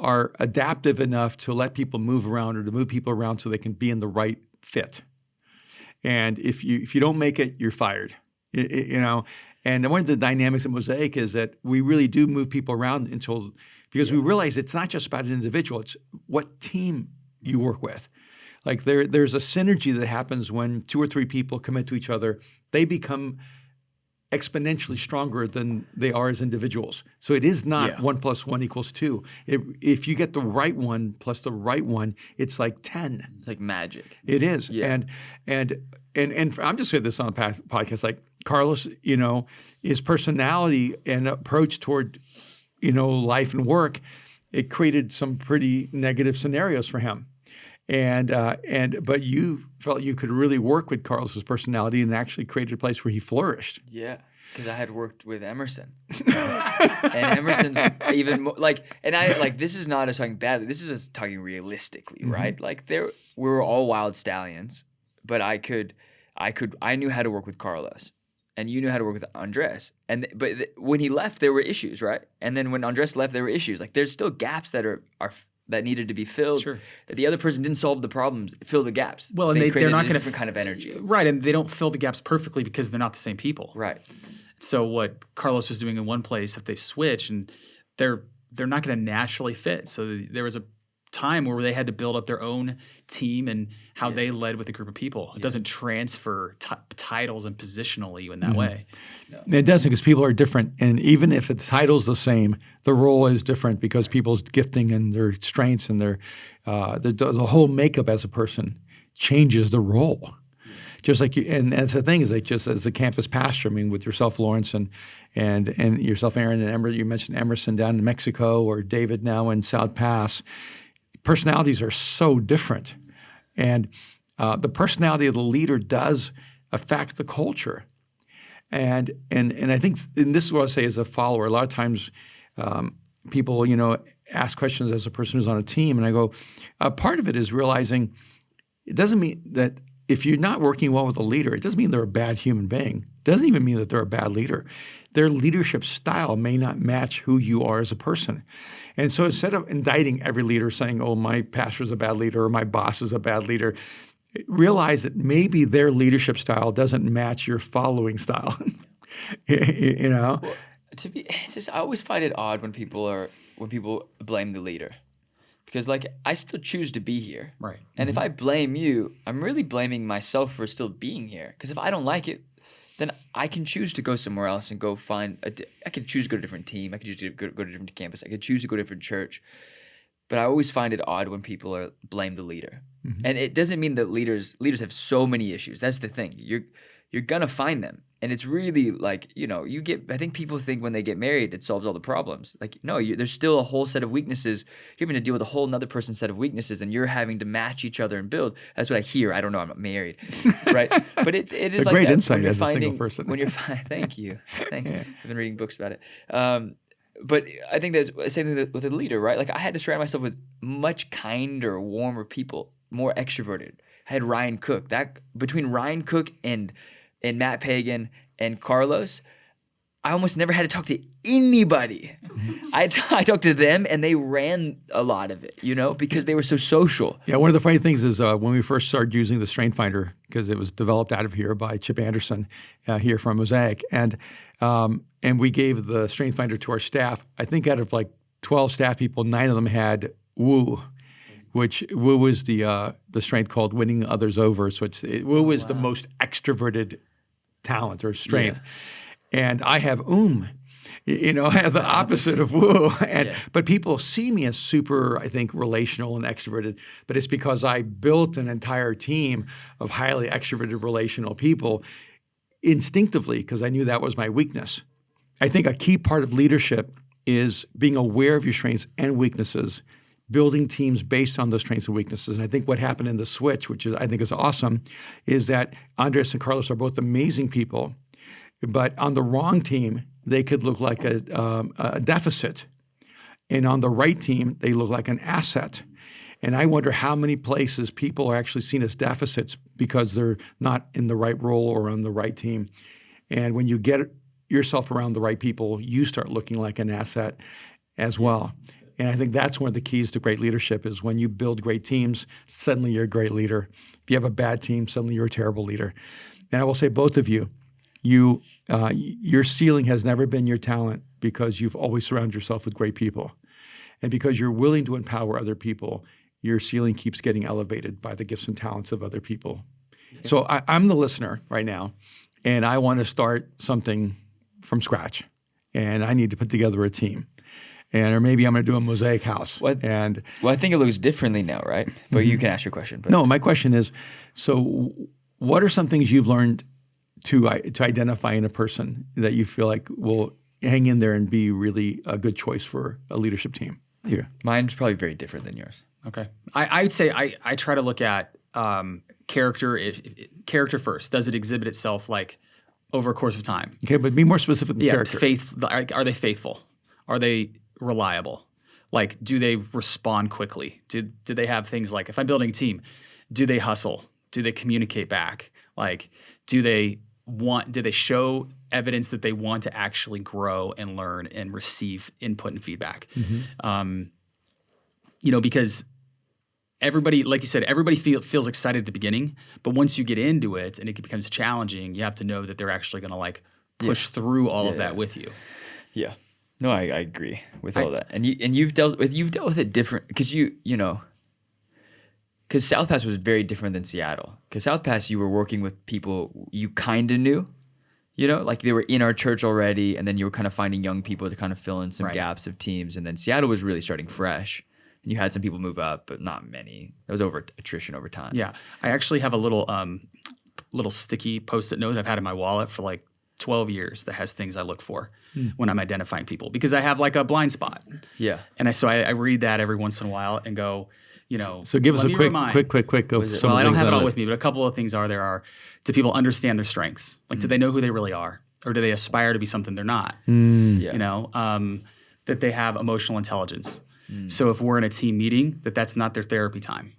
are adaptive enough to let people move around or to move people around so they can be in the right fit. And if you don't make it, you're fired. And one of the dynamics of Mosaic is that we really do move people around because we realize it's not just about an individual, it's what team you work with. Like there's a synergy that happens when 2 or 3 people commit to each other. They become exponentially stronger than they are as individuals. So it is not 1 + 1 = 2. If you get the right one plus the right one, it's like 10. It's like magic. It is. Yeah. And I'm just saying this on a podcast, like Carlos, his personality and approach toward, life and work, it created some pretty negative scenarios for him. But you felt you could really work with Carlos's personality and actually created a place where he flourished. Yeah, because I had worked with Emerson, and Emerson's even more this is not us talking badly. This is us talking realistically, right? Like we were all wild stallions, but I knew how to work with Carlos, and you knew how to work with Andres. But when he left, there were issues, right? And then when Andres left, there were issues. Like there's still gaps that needed to be filled. Sure. That the other person didn't solve the problems, fill the gaps. Well, and they're not going to different kind of energy. Right, and they don't fill the gaps perfectly because they're not the same people. Right. So what Carlos was doing in one place, if they switch, and they're not going to naturally fit. So there was a time where they had to build up their own team and how they led with a group of people. It doesn't transfer titles and positionally you in that way. No. It doesn't, because people are different. And even if the title's the same, the role is different because people's gifting and their strengths and the whole makeup as a person changes the role. Just like and that's the thing is like just as a campus pastor, I mean, with yourself, Lawrence, and yourself, Aaron, and Emerson, you mentioned Emerson down in Mexico or David now in South Pass. Personalities are so different, and the personality of the leader does affect the culture. And I think, and this is what I say as a follower. A lot of times, people ask questions as a person who's on a team, and I go, part of it is realizing it doesn't mean that if you're not working well with a leader, it doesn't mean they're a bad human being. It doesn't even mean that they're a bad leader. Their leadership style may not match who you are as a person. And so instead of indicting every leader saying, oh, my pastor's a bad leader or my boss is a bad leader, realize that maybe their leadership style doesn't match your following style. Well, it's just I always find it odd when people blame the leader. Because I still choose to be here. Right. And if I blame you, I'm really blaming myself for still being here. Because if I don't like it, then I can choose to go somewhere else and go find I could choose to go to a different team. I could choose to go to a different campus. I could choose to go to a different church. But I always find it odd when people blame the leader. Mm-hmm. And it doesn't mean that leaders have so many issues. That's the thing. You're gonna find them. And it's really I think people think when they get married, it solves all the problems. No, there's still a whole set of weaknesses. You're having to deal with a whole another person's set of weaknesses, and you're having to match each other and build. That's what I hear. I don't know. I'm not married, right? But it is a like great that insight as a single person. Thank you. I've been reading books about it. But I think that's the same thing with a leader, right? I had to surround myself with much kinder, warmer people, more extroverted. I had Ryan Cook. Between Ryan Cook and Matt Pagan and Carlos, I almost never had to talk to anybody. I talked to them, and they ran a lot of it, because they were so social. Yeah, one of the funny things is when we first started using the Strength Finder, because it was developed out of here by Chip Anderson here from Mosaic, and we gave the Strength Finder to our staff. I think out of 12 staff people, 9 of them had WOO, which WOO is the strength called winning others over. So WOO is the most extroverted talent or strength. Yeah. And I have as the opposite of woo. But people see me as super, I think, relational and extroverted. But it's because I built an entire team of highly extroverted relational people instinctively because I knew that was my weakness. I think a key part of leadership is being aware of your strengths and weaknesses, building teams based on those strengths and weaknesses. And I think what happened in the switch, which is I think is awesome, is that Andres and Carlos are both amazing people, but on the wrong team, they could look like a deficit. And on the right team, they look like an asset. And I wonder how many places people are actually seen as deficits because they're not in the right role or on the right team. And when you get yourself around the right people, you start looking like an asset as well. And I think that's one of the keys to great leadership is when you build great teams, suddenly you're a great leader. If you have a bad team, suddenly you're a terrible leader. And I will say both of you, your ceiling has never been your talent because you've always surrounded yourself with great people. And because you're willing to empower other people, your ceiling keeps getting elevated by the gifts and talents of other people. Yeah. So I'm the listener right now, and I want to start something from scratch. And I need to put together a team. Or maybe I'm going to do a mosaic house. Well, I think it looks differently now, right? But you can ask your question. But. No, my question is, so what are some things you've learned to identify in a person that you feel like will hang in there and be really a good choice for a leadership team? Here. Mine's probably very different than yours. Okay. I'd say I try to look at character first. Does it exhibit itself like over a course of time? Okay, but be more specific than character. Are they faithful? Are they reliable? Like, do they respond quickly? Do they have things like, if I'm building a team, do they hustle? Do they communicate back? Like, do they show evidence that they want to actually grow and learn and receive input and feedback? Because everybody, like you said, everybody feels excited at the beginning, but once you get into it and it becomes challenging, you have to know that they're actually going to like push through all of that with you. Yeah. No, I agree with all that. And you've dealt with it different because because South Pass was very different than Seattle. Because South Pass, you were working with people you kind of knew, like they were in our church already, and then you were kind of finding young people to kind of fill in some gaps of teams. And then Seattle was really starting fresh. And you had some people move up, but not many. It was over attrition over time. Yeah. I actually have a little sticky Post-it note I've had in my wallet for like 12 years that has things I look for when I'm identifying people because I have like a blind spot. Yeah. And I read that every once in a while and go, So give us a quick. Well, I don't have it all with me, but a couple of things do people understand their strengths? Like, do they know who they really are? Or do they aspire to be something they're not? That they have emotional intelligence. So if we're in a team meeting, that's not their therapy time.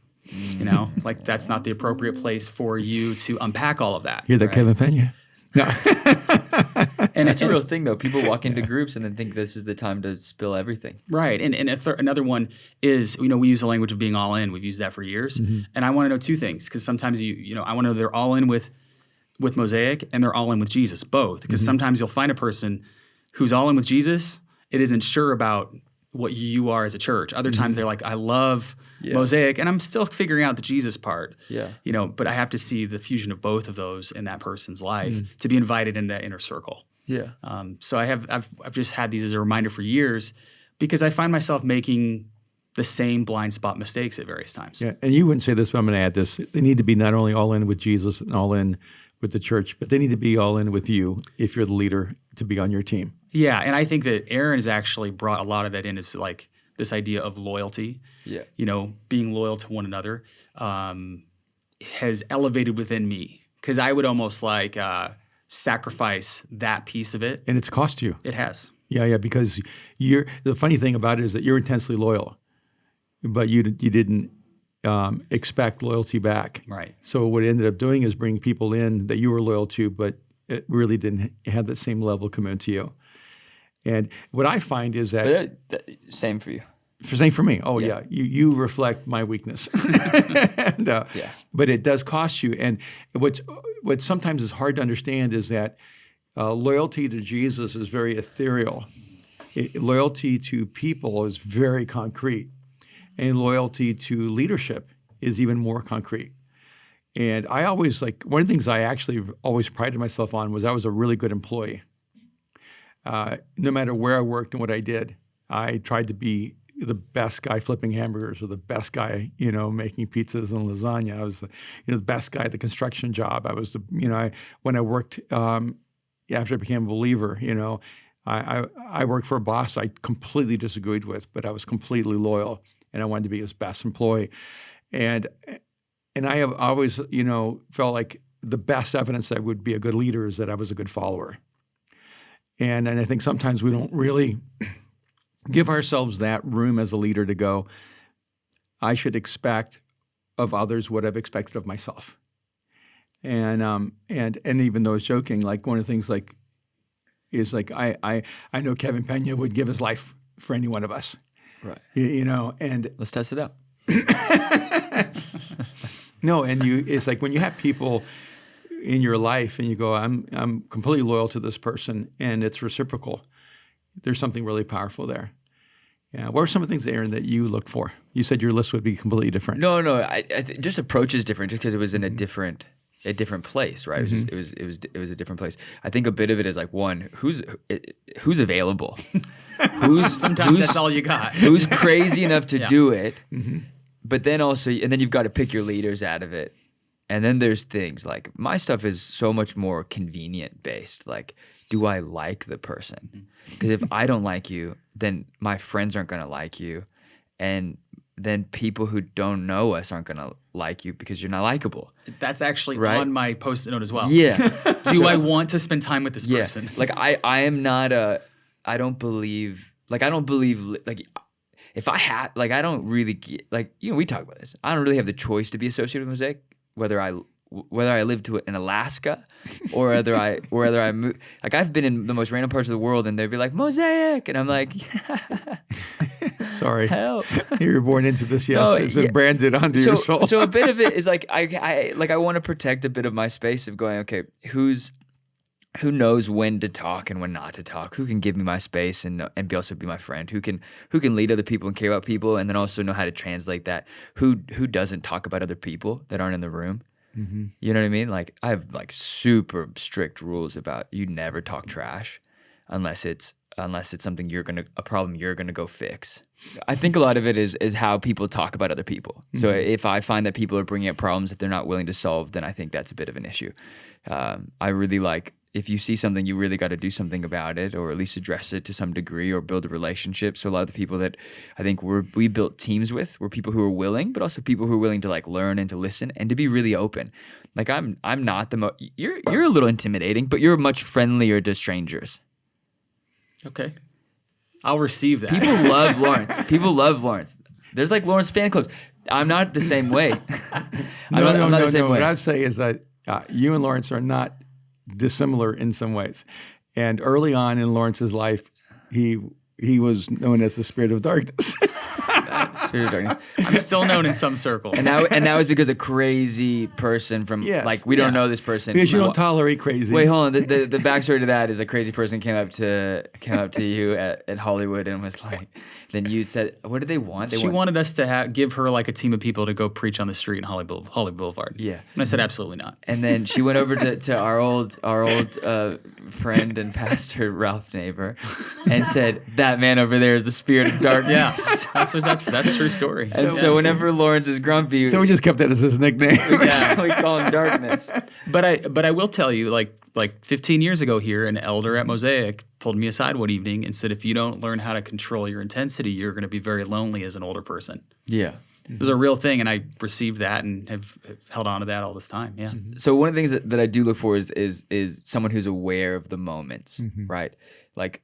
Like that's not the appropriate place for you to unpack all of that. You're the Kevin Pena. No. And it's a real thing, though. People walk into groups and then think this is the time to spill everything. Right. And another one is, we use the language of being all in. We've used that for years. And I want to know two things because sometimes, I want to know they're all in with Mosaic and they're all in with Jesus, both. Because sometimes you'll find a person who's all in with Jesus. It isn't sure about what you are as a church. Other times they're like, I love Mosaic, and I'm still figuring out the Jesus part. Yeah. But I have to see the fusion of both of those in that person's life to be invited in that inner circle. Yeah. So I've just had these as a reminder for years because I find myself making the same blind spot mistakes at various times. Yeah, and you wouldn't say this, but I'm going to add this. They need to be not only all in with Jesus and all in with the church, but they need to be all in with you if you're the leader to be on your team. Yeah, and I think that Aaron has actually brought a lot of that in. It's like this idea of loyalty. Yeah. Being loyal to one another has elevated within me because I would almost like sacrifice that piece of it. And it's cost you. It has. Yeah, because the funny thing about it is that you're intensely loyal, but you didn't expect loyalty back. Right. So what it ended up doing is bring people in that you were loyal to, but it really didn't have the same level of commitment to you. And what I find is that same for you. Same for me. Oh yeah, you reflect my weakness. And, but it does cost you. And what sometimes is hard to understand is that loyalty to Jesus is very ethereal. Loyalty to people is very concrete, and loyalty to leadership is even more concrete. And I always one of the things I actually always prided myself on was I was a really good employee. No matter where I worked and what I did, I tried to be the best guy flipping hamburgers or the best guy, making pizzas and lasagna. I was, the best guy at the construction job. I was, when I worked, after I became a believer, I worked for a boss I completely disagreed with, but I was completely loyal. and I wanted to be his best employee. And I have always, felt like the best evidence that I would be a good leader is that I was a good follower. And I think sometimes we don't really give ourselves that room as a leader to go, I should expect of others what I've expected of myself. And even though I was joking, like one of the things is I know Kevin Pena would give his life for any one of us. Right. And let's test it out. No, and it's like when you have people in your life and you go, I'm completely loyal to this person and it's reciprocal, there's something really powerful there. Yeah. What are some of the things, Aaron, that you looked for? You said your list would be completely different. No. Just approach is different just because it was in a different place, right? It was a different place. I think a bit of it is like, one, who's available? Sometimes that's all you got. Who's crazy enough to do it? Mm-hmm. But then also, and then you've got to pick your leaders out of it. And then there's things like my stuff is so much more convenient based. Like, do I like the person? Because if I don't like you, then my friends aren't going to like you. And then people who don't know us aren't going to like you because you're not likable. That's actually right? On my Post-it note as well. Yeah. Do I want to spend time with this person? Like I am not I don't believe if I had, like, I don't really, like, we talk about this. I don't really have the choice to be associated with Mosaic, whether I live in Alaska or whether I move. Like, I've been in the most random parts of the world and they'd be like, Mosaic. And I'm like, sorry. Help. You were born into this, yes. It's been branded onto your soul. So a bit of it is like, I want to protect a bit of my space of going, okay, who knows when to talk and when not to talk? Who can give me my space and also be my friend? Who can lead other people and care about people and then also know how to translate that? Who doesn't talk about other people that aren't in the room? Mm-hmm. You know what I mean? Like, I have like super strict rules about you never talk trash unless it's a problem you're gonna go fix. I think a lot of it is how people talk about other people. Mm-hmm. So if I find that people are bringing up problems that they're not willing to solve, then I think that's a bit of an issue. I really like, if you see something, you really got to do something about it, or at least address it to some degree, or build a relationship. So a lot of the people that I think we built teams with were people who were willing, but also people who were willing to like learn and to listen and to be really open. Like, I'm not the most. You're a little intimidating, but you're much friendlier to strangers. Okay, I'll receive that. People love Lawrence. People love Lawrence. There's like Lawrence fan clubs. I'm not the same way. I'm not the same way. What I'd say is that you and Lawrence are not dissimilar in some ways. And early on in Lawrence's life, he was known as the spirit of darkness. Spirit of darkness. I'm still known in some circles. And that was because a crazy person from we don't know this person. Because you don't tolerate crazy. Wait, hold on. The backstory to that is a crazy person came up to you at Hollywood and was like, then you said, what did they want? She wanted us to give her like a team of people to go preach on the street in Holly Boulevard. Yeah. And I said, absolutely not. And then she went over to our old friend and pastor, Ralph Neighbor, and said, that man over there is the spirit of darkness. Yeah. That's a true story. And so whenever Lawrence is grumpy, so we just kept that as his nickname. we call him Darkness. But I will tell you, like 15 years ago here, an elder at Mosaic pulled me aside one evening and said, if you don't learn how to control your intensity, you're going to be very lonely as an older person. Yeah. It was a real thing, and I received that and have held on to that all this time. Yeah. So one of the things that I do look for is someone who's aware of the moments, right? Like,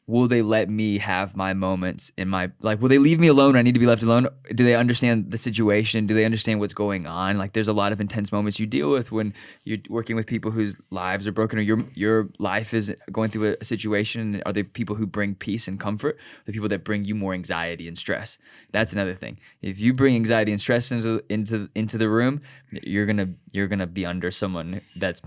will they let me have my moments will they leave me alone when I need to be left alone? Do they understand the situation? Do they understand what's going on? Like, there's a lot of intense moments you deal with when you're working with people whose lives are broken, or your life is going through a situation. Are they people who bring peace and comfort? The people that bring you more anxiety and stress. That's another thing. If you bring anxiety and stress into the room, you're gonna be under someone that's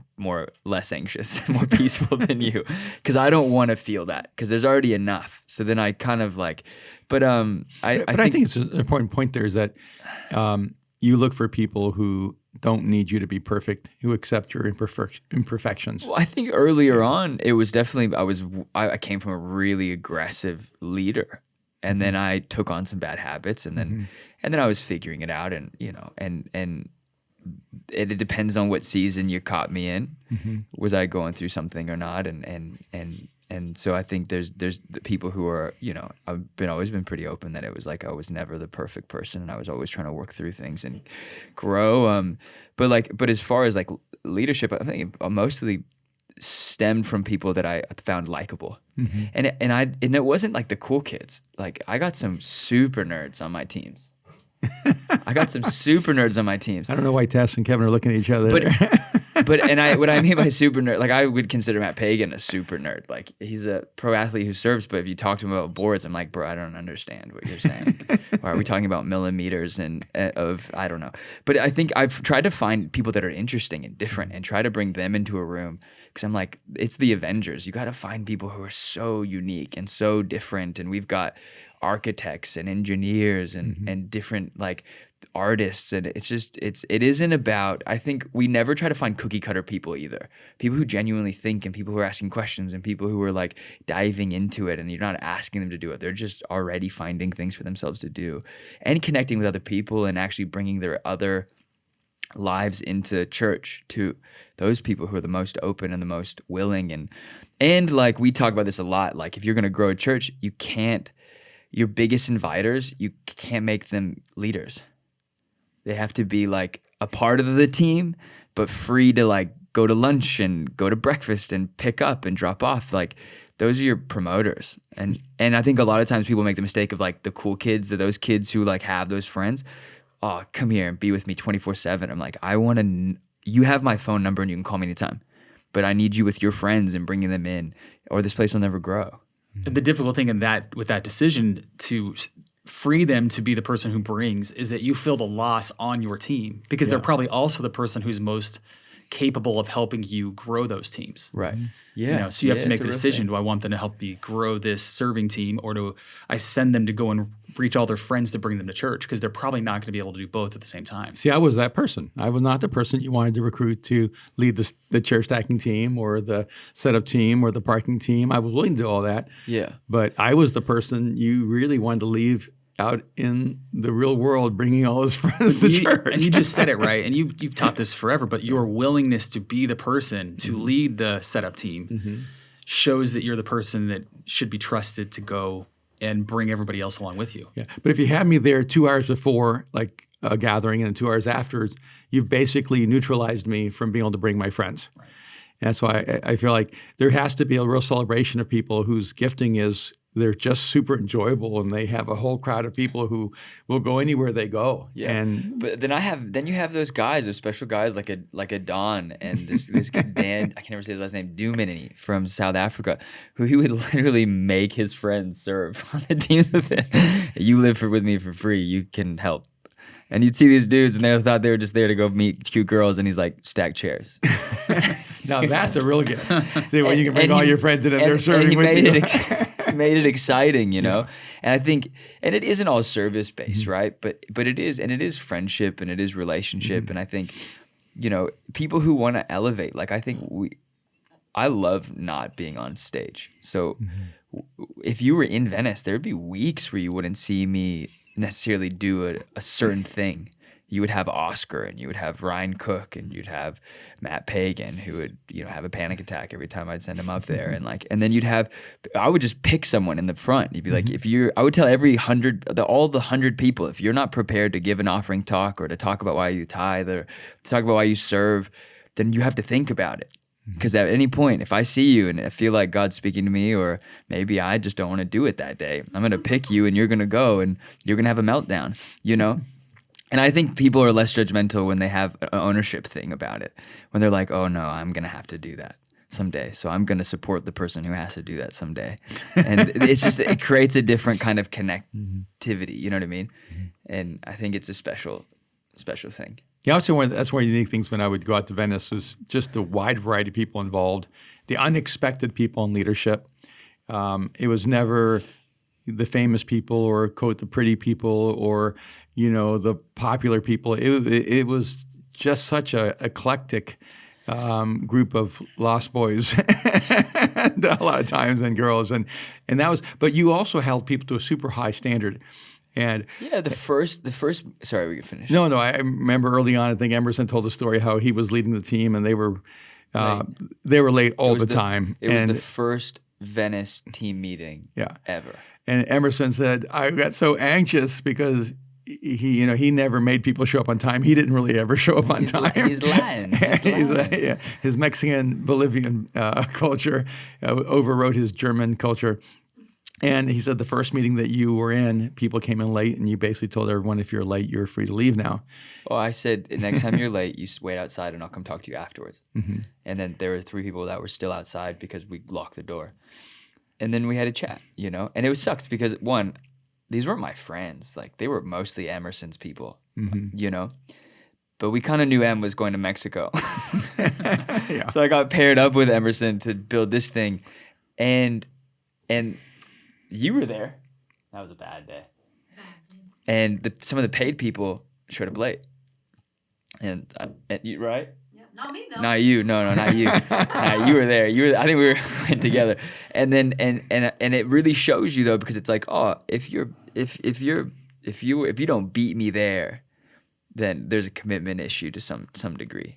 less anxious, more peaceful than you. Because I don't want to feel that, because there's already enough. So then I kind of like, I think it's an important point there is that you look for people who don't need you to be perfect, who accept your imperfections. Well, I think earlier on it was definitely I came from a really aggressive leader, and then I took on some bad habits, and then I was figuring it out, and it depends on what season you caught me in. Was I going through something or not? And so I think there's the people who are, I've always been pretty open that it was like I was never the perfect person, and I was always trying to work through things and grow. But as far as like leadership, I think it mostly stemmed from people that I found likable, and it wasn't like the cool kids. Like I got some super nerds on my teams. I got some super nerds on my teams. I don't know why Tess and Kevin are looking at each other. What I mean by super nerd, like I would consider Matt Pagan a super nerd. Like he's a pro athlete who serves, but if you talk to him about boards, I'm like, bro, I don't understand what you're saying. Or are we talking about millimeters and I don't know. But I think I've tried to find people that are interesting and different and try to bring them into a room, because I'm like, it's the Avengers. You got to find people who are so unique and so different, and we've got architects and engineers and different like artists, and it isn't about, I think we never try to find cookie cutter people either. People who genuinely think, and people who are asking questions, and people who are like diving into it, and you're not asking them to do it. They're just already finding things for themselves to do and connecting with other people and actually bringing their other lives into church to those people who are the most open and the most willing. And like we talk about this a lot, like if you're going to grow a church, your biggest inviters, you can't make them leaders. They have to be like a part of the team, but free to like go to lunch and go to breakfast and pick up and drop off. Like those are your promoters. And I think a lot of times people make the mistake of like the cool kids, or those kids who like have those friends. Oh, come here and be with me 24/7. I'm like, you have my phone number and you can call me anytime, but I need you with your friends and bringing them in, or this place will never grow. The difficult thing with that decision to free them to be the person who brings is that you feel the loss on your team, because they're probably also the person who's most capable of helping you grow those teams. Right. Yeah. So you have to make the decision. Do I want them to help me grow this serving team, or do I send them to go and reach all their friends to bring them to church? Because they're probably not going to be able to do both at the same time. See, I was that person. I was not the person you wanted to recruit to lead the chair stacking team or the setup team or the parking team. I was willing to do all that. Yeah. But I was the person you really wanted to leave out in the real world, bringing all his friends to church. And you just said it right. And you've taught this forever, but your willingness to be the person to lead the setup team shows that you're the person that should be trusted to go and bring everybody else along with you. Yeah. But if you have me there 2 hours before, like a gathering, and 2 hours afterwards, you've basically neutralized me from being able to bring my friends. Right. And that's why I feel like there has to be a real celebration of people whose gifting is they're just super enjoyable, and they have a whole crowd of people who will go anywhere they go. Yeah. But then you have those guys, those special guys like a Don and this Dan, I can't ever say his last name, Dumini from South Africa, who he would literally make his friends serve on the teams with him. You live with me for free, you can help. And you'd see these dudes, and they thought they were just there to go meet cute girls, and he's like, stack chairs. Now that's a real gift. See, when you can bring all your friends in and they're serving with you. He made it exciting, you know? And I think, and it isn't all service-based, right? But it is friendship, and it is relationship. And I think, people who want to elevate, like I think I love not being on stage. So if you were in Venice, there'd be weeks where you wouldn't see me necessarily do a certain thing. You would have Oscar, and you would have Ryan Cook, and you'd have Matt Pagan, who would have a panic attack every time I'd send him up there, and then I would just pick someone in the front. You'd be like, I would tell all the 100 people, if you're not prepared to give an offering talk, or to talk about why you tithe, or to talk about why you serve, then you have to think about it. Because at any point, if I see you and I feel like God's speaking to me, or maybe I just don't want to do it that day, I'm going to pick you, and you're going to go, and you're going to have a meltdown, And I think people are less judgmental when they have an ownership thing about it. When they're like, oh no, I'm going to have to do that someday. So I'm going to support the person who has to do that someday. And it creates a different kind of connectivity, you know what I mean? And I think it's a special thing. Yeah, I would say that's one of the unique things when I would go out to Venice was just the wide variety of people involved, the unexpected people in leadership. It was never the famous people, or quote the pretty people, or the popular people. It was just such a eclectic group of lost boys, and a lot of times, and girls, and that was. But you also held people to a super high standard. And Yeah, the first. Sorry, we can finish. no, I remember early on, I think Emerson told a story how he was leading the team and they were late all the time. It was the first Venice team meeting ever. And Emerson said, I got so anxious because he never made people show up on time. He didn't really ever show up on time. He's Latin. His Mexican Bolivian culture overrode his German culture. And he said the first meeting that you were in, people came in late, and you basically told everyone, if you're late, you're free to leave now. Well, I said, next time you're late, you wait outside, and I'll come talk to you afterwards. Mm-hmm. And then there were 3 people that were still outside because we locked the door. And then we had a chat, and it sucked because, one, these weren't my friends. Like, they were mostly Emerson's people, But we kind of knew Em was going to Mexico. So I got paired up with Emerson to build this thing. And you were there. That was a bad day. And some of the paid people showed up late. And you, right? Yeah, not me though. Not you. No, not you. You were there. I think we went together. And then and it really shows you though, because it's like, oh, if you don't beat me there, then there's a commitment issue to some degree.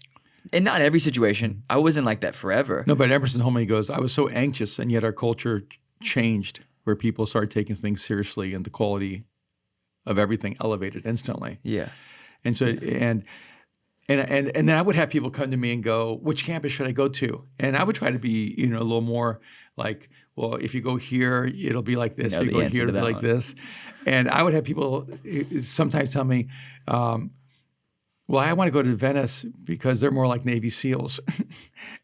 And not every situation. I wasn't like that forever. No, but Emerson told me, he goes, I was so anxious, and yet our culture changed, where people started taking things seriously and the quality of everything elevated instantly. Yeah. And so and then I would have people come to me and go, which campus should I go to? And I would try to be, a little more like, well, if you go here, it'll be like this. If you go here, it'll be like this. And I would have people sometimes tell me, well, I want to go to Venice because they're more like Navy SEALs,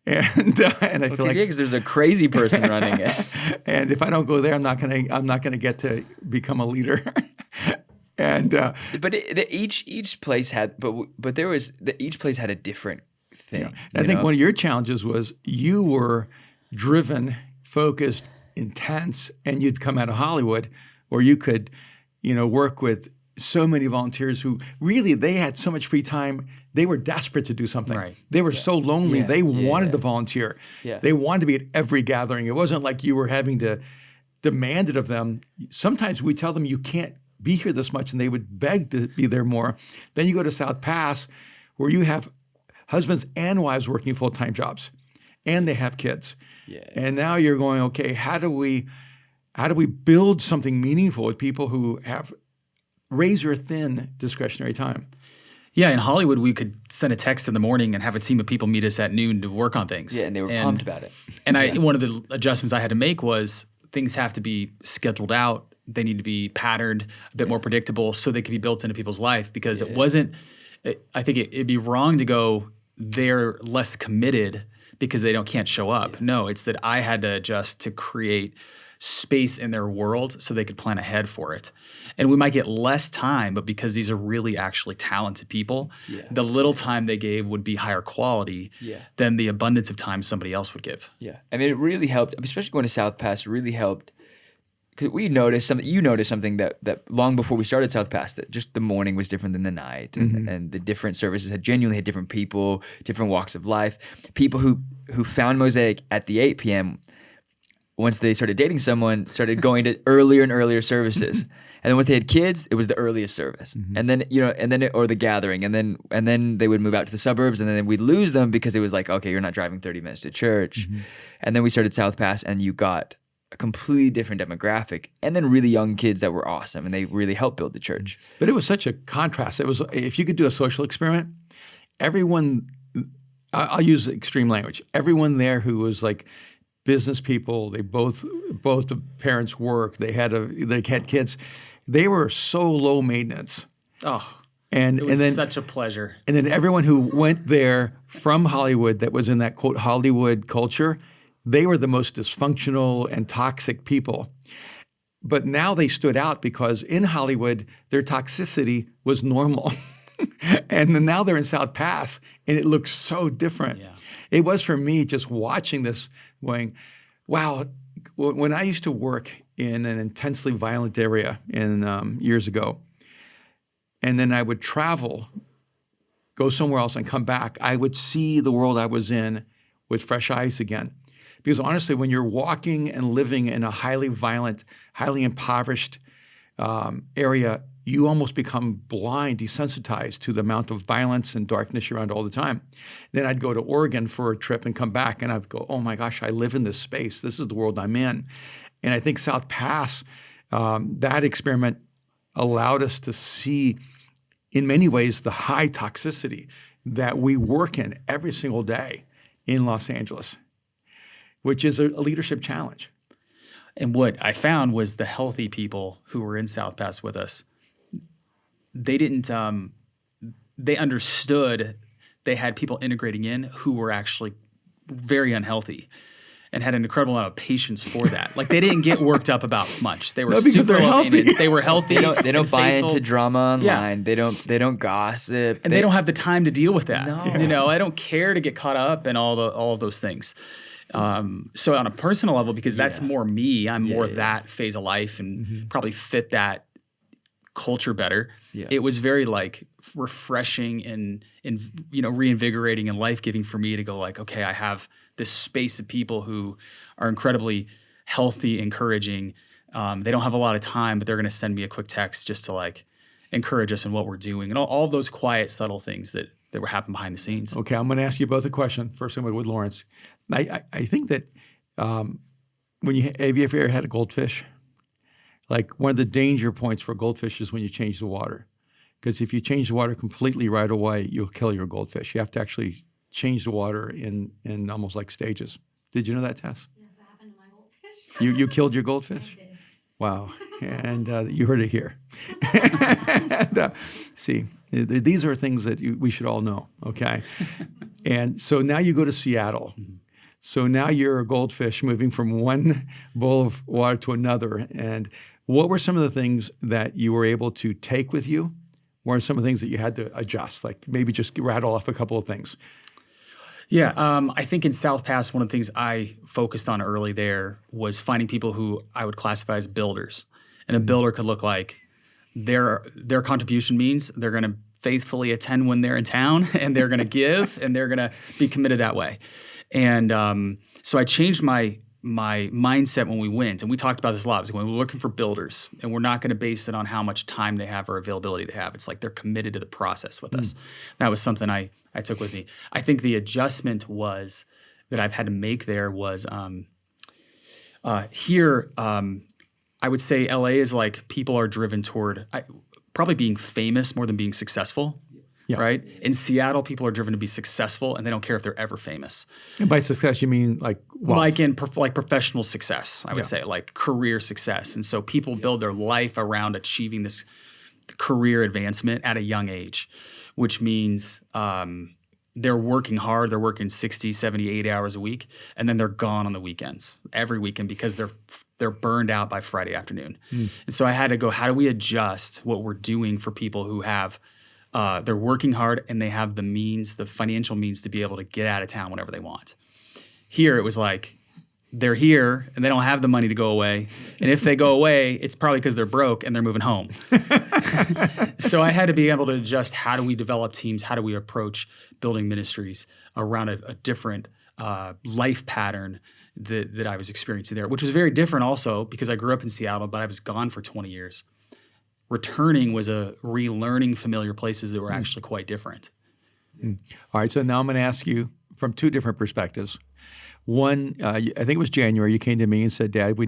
and I feel like because there's a crazy person running it, and if I don't go there, I'm not gonna get to become a leader. And but each place had each place had a different thing. I think one of your challenges was you were driven, focused, intense, and you'd come out of Hollywood, where you could, work with so many volunteers who really, they had so much free time. They were desperate to do something. Right. They were so lonely. They wanted to volunteer. Yeah. They wanted to be at every gathering. It wasn't like you were having to demand it of them. Sometimes we tell them you can't be here this much, and they would beg to be there more. Then you go to South Pass, where you have husbands and wives working full-time jobs, and they have kids. Yeah. And now you're going, okay, how do we build something meaningful with people who have razor-thin discretionary time? Yeah, in Hollywood, we could send a text in the morning and have a team of people meet us at noon to work on things. Yeah, and they were pumped about it. And one of the adjustments I had to make was things have to be scheduled out. They need to be patterned, a bit more predictable, so they can be built into people's life. Because it wasn't, I think it'd be wrong to go, they're less committed because they can't show up. Yeah. No, it's that I had to adjust to create space in their world so they could plan ahead for it. And we might get less time, but because these are really actually talented people, the little time they gave would be higher quality than the abundance of time somebody else would give. Yeah. I mean, it really helped, especially going to South Pass, really helped. Because you noticed something that long before we started South Pass, that just the morning was different than the night, and the different services genuinely had different people, different walks of life. People who found Mosaic at the 8 p.m., once they started dating someone, started going to earlier and earlier services. And then once they had kids, it was the earliest service. And then, or the gathering. And then they would move out to the suburbs, and then we'd lose them because it was like, okay, you're not driving 30 minutes to church. And then we started South Pass, and you got a completely different demographic, and then really young kids that were awesome, and they really helped build the church. But it was such a contrast. It was, if you could do a social experiment, everyone, I'll use extreme language, everyone there who was like business people, they both the parents worked, they had kids, they were so low maintenance. Oh, it was such a pleasure. And then everyone who went there from Hollywood that was in that quote Hollywood culture, they were the most dysfunctional and toxic people. But now they stood out because in Hollywood, their toxicity was normal. And then now they're in South Pass, and it looks so different. Yeah. It was for me just watching this going, wow, when I used to work in an intensely violent area years ago, and then I would travel, go somewhere else and come back, I would see the world I was in with fresh eyes again. Because honestly, when you're walking and living in a highly violent, highly impoverished area, you almost become blind, desensitized to the amount of violence and darkness around all the time. Then I'd go to Oregon for a trip and come back, and I'd go, oh my gosh, I live in this space. This is the world I'm in. And I think South Pass, that experiment allowed us to see, in many ways, the high toxicity that we work in every single day in Los Angeles, which is a leadership challenge. And what I found was the healthy people who were in South Pass with us, they didn't, they understood they had people integrating in who were actually very unhealthy and had an incredible amount of patience for that. Like they didn't get worked up about much. They were super low maintenance. They were healthy. They don't buy faithful. into drama online. Yeah. They don't gossip. And they don't have the time to deal with that. No. You know, I don't care to get caught up in all of those things. So on a personal level, because that's more me, I'm more that phase of life and probably fit that culture better. Yeah. It was very like refreshing and you know, reinvigorating and life-giving for me to go like, okay, I have this space of people who are incredibly healthy, encouraging. They don't have a lot of time, but they're going to send me a quick text just to like encourage us in what we're doing and all those quiet, subtle things that were happening behind the scenes. Okay, I'm going to ask you both a question. First, I'm going with Lawrence. I think that when have you ever had a goldfish? Like one of the danger points for goldfish is when you change the water. Because if you change the water completely right away, you'll kill your goldfish. You have to actually change the water in almost like stages. Did you know that, Tess? Yes, that happened to my goldfish. You killed your goldfish? I did. Wow. And you heard it here. And, see, these are things that we should all know, okay? And so now you go to Seattle. So now you're a goldfish moving from one bowl of water to another. And what were some of the things that you were able to take with you? What are some of the things that you had to adjust? Like maybe just rattle off a couple of things. Yeah, I think in South Pass, one of the things I focused on early there was finding people who I would classify as builders. And a builder could look like their contribution means they're going to faithfully attend when they're in town, and they're going to give, and they're going to be committed that way. And so I changed my mindset when we went, and we talked about this a lot. It was when we're looking for builders, and we're not going to base it on how much time they have or availability they have. It's like they're committed to the process with us. That was something I took with me. I think the adjustment was that I've had to make there was here. I would say LA is like people are driven toward probably being famous more than being successful. Yeah. Right? In Seattle, people are driven to be successful, and they don't care if they're ever famous. And by success, you mean like wealth? Like in professional success, I would say, like career success. And so people build their life around achieving this career advancement at a young age, which means they're working hard. They're working 60, 70, 80 hours a week, and then they're gone on the weekends, every weekend, because they're burned out by Friday afternoon. And so I had to go, how do we adjust what we're doing for people who have they're working hard and they have the means, the financial means to be able to get out of town whenever they want. Here, it was like they're here and they don't have the money to go away. And if they go away, it's probably because they're broke and they're moving home. So I had to be able to adjust how do we develop teams, how do we approach building ministries around a different life pattern that I was experiencing there, which was very different also because I grew up in Seattle, but I was gone for 20 years. Returning was a relearning familiar places that were actually quite different. All right, so now I'm going to ask you from two different perspectives. One, I think it was January, you came to me and said, Dad,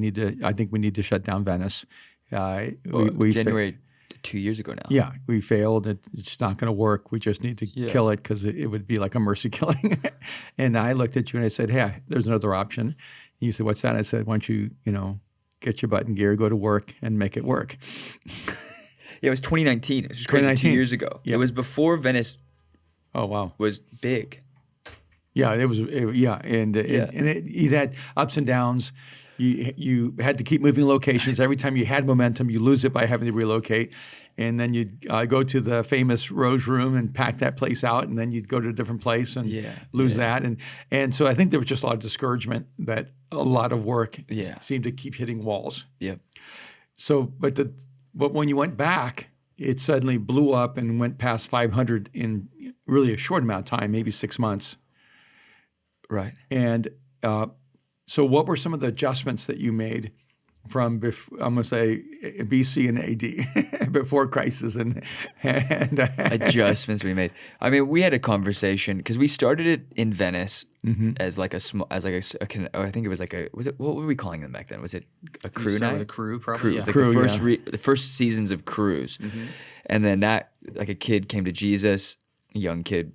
I think we need to shut down Venice. We January 2 years ago now. Yeah, we failed. It's not going to work. We just need to kill it because it would be like a mercy killing. And I looked at you and I said, hey, there's another option. And you said, what's that? I said, why don't you, get your butt in gear, go to work, and make it work. Yeah, it was 2019. It was crazy, 2 years ago. Yep. It was before Venice. Oh wow, was big. Yeah, it was. And it had ups and downs. You had to keep moving locations. Every time you had momentum, you lose it by having to relocate. And then you'd go to the famous Rose Room and pack that place out, and then you'd go to a different place and lose that. And so I think there was just a lot of discouragement that a lot of work seemed to keep hitting walls. Yeah. So, but when you went back, it suddenly blew up and went past 500 in really a short amount of time, maybe 6 months. Right. And so what were some of the adjustments that you made from I'm going to say BC and AD, before crisis and adjustments we made. I mean, we had a conversation because we started it in Venice as like a small, as like I think it was like what were we calling them back then? Was it a crew You start night? with a crew, probably. Crew. It Yeah. was like Crew, the first the first seasons of Cruise, and then that like a kid came to Jesus, a young kid,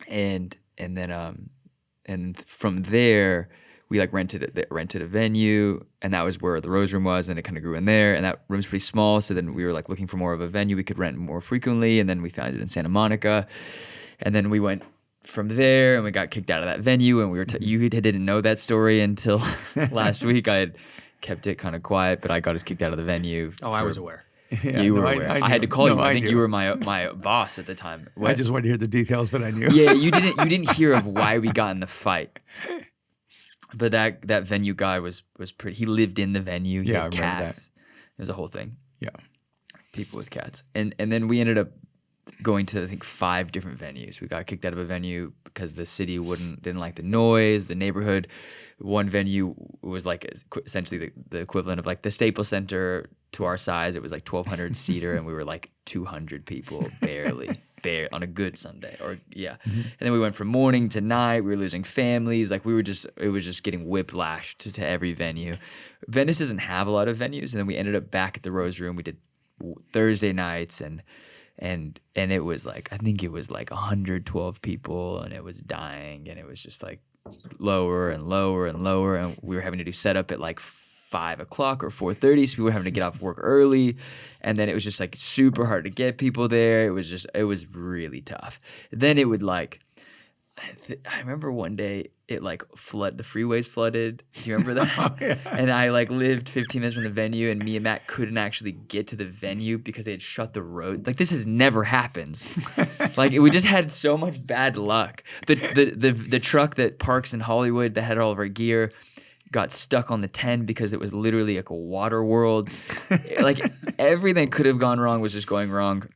and then from there we like rented a venue, and that was where the Rose Room was, and it kind of grew in there, and that room's pretty small, so then we were like looking for more of a venue we could rent more frequently, and then we found it in Santa Monica, and then we went from there, and we got kicked out of that venue, and we were you didn't know that story until last week. I had kept it kind of quiet, but I got us kicked out of the venue. Oh, I was aware. Yeah, You were no, aware. I knew. had to call you. No, I think knew. you were my boss at the time. I just wanted to hear the details, but I knew. Yeah, you didn't hear of why we got in the fight. But that venue guy was pretty. He lived in the venue. He Yeah, had I remember cats. It was a whole thing. Yeah. People with cats. And then we ended up going to I think 5 different venues. We got kicked out of a venue because the city didn't like the noise, the neighborhood. One venue was like essentially the equivalent of like the Staples Center to our size. It was like 1,200 seater, and we were like 200 people barely on a good Sunday. And then we went from morning to night. We were losing families. Like it was just getting whiplashed to every venue. Venice doesn't have a lot of venues, and then we ended up back at the Rose Room. We did Thursday nights, and it was like I think it was like 112 people, and it was dying, and it was just like lower and lower and lower, and we were having to do setup at like 5 o'clock or 4:30, so we were having to get off work early, and then it was just like super hard to get people there. It was really tough. Then it would like I remember one day it like the freeways flooded. Do you remember that? Oh, yeah. And I like lived 15 minutes from the venue, and me and Matt couldn't actually get to the venue because they had shut the road. Like this has never happened. Like we just had so much bad luck. The truck that parks in Hollywood that had all of our gear got stuck on the 10 because it was literally like a water world. Like everything could have gone wrong was just going wrong.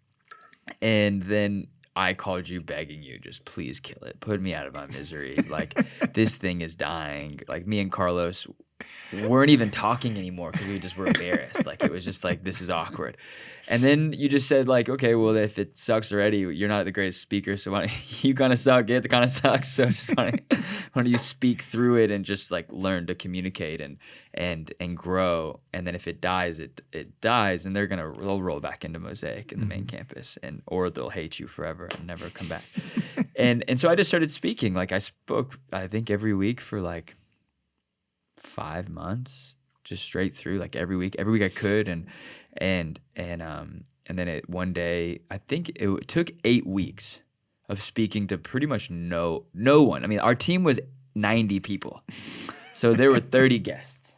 And then I called you begging you, just please kill it. Put me out of my misery. Like, this thing is dying. Like, me and Carlos weren't even talking anymore because we just were embarrassed. Like, it was just like, this is awkward. And then you just said, like, okay, well, if it sucks already, you're not the greatest speaker, so why don't you kind of suck. It kind of sucks. So just why don't you speak through it and just, like, learn to communicate and grow. And then if it dies, it dies, and they'll roll back into Mosaic in the main campus, or they'll hate you forever and never come back. and so I just started speaking. Like, I spoke, I think, every week for, like, 5 months, just straight through, like every week I could, and then one day, I think it took 8 weeks of speaking to pretty much no one. I mean, our team was 90 people, so there were 30 guests,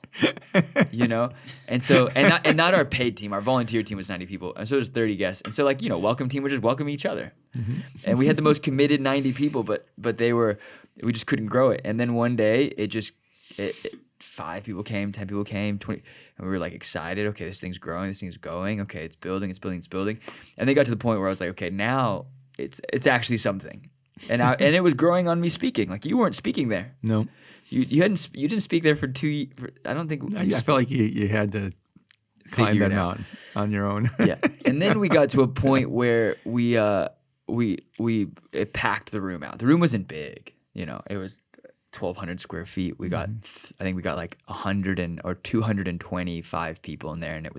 you know, and so and not our paid team, our volunteer team was 90 people, and so there's 30 guests, and so like, you know, welcome team would just welcome each other, and we had the most committed 90 people, but we just couldn't grow it, and then one day it 5 people came, 10 people came, 20, and we were like excited. Okay, this thing's growing, this thing's going. Okay, it's building. And they got to the point where I was like, okay, now it's actually something. And it was growing on me speaking. Like, you weren't speaking there. No. You didn't speak there for 2 years. I don't think. I felt like you had to climb Figure that it out. mountain on your own. Yeah. And then we got to a point where we packed the room out. The room wasn't big. You know, it was 1,200 square feet. We got, I think we got like 225 people in there, and that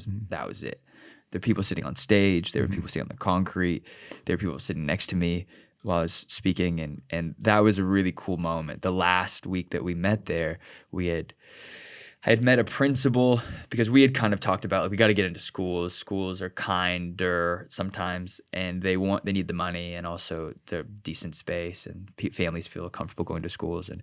was it. There were people sitting on stage. There were people sitting on the concrete. There were people sitting next to me while I was speaking, and that was a really cool moment. The last week that we met there, I had met a principal, because we had kind of talked about, like, we got to get into schools. Schools are kinder sometimes, and they need the money, and also they're decent space, and families feel comfortable going to schools. And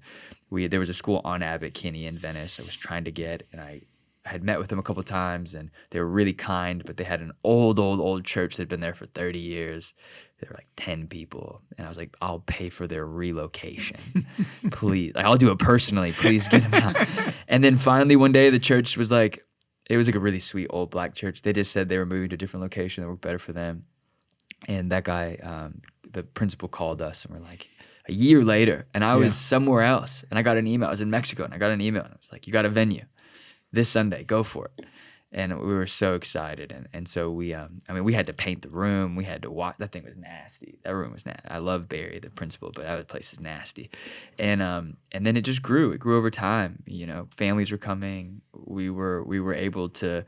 there was a school on Abbot Kinney in Venice I was trying to get, and I had met with them a couple of times, and they were really kind, but they had an old church that had been there for 30 years. There were like 10 people, and I was like, I'll pay for their relocation. Please. Like, I'll do it personally. Please get them out. And then finally one day the church was like, it was like a really sweet old black church. They just said they were moving to a different location that worked better for them. And that guy, the principal, called us, and we're like, a year later, and I was somewhere else, and I got an email. I was in Mexico, and I got an email, and I was like, you got a venue. this Sunday, go for it. And we were so excited. And so we had to paint the room. We had to walk. That thing was nasty. That room was nasty. I love Barry, the principal, but that place is nasty. And then it just grew. It grew over time. Families were coming. We were able to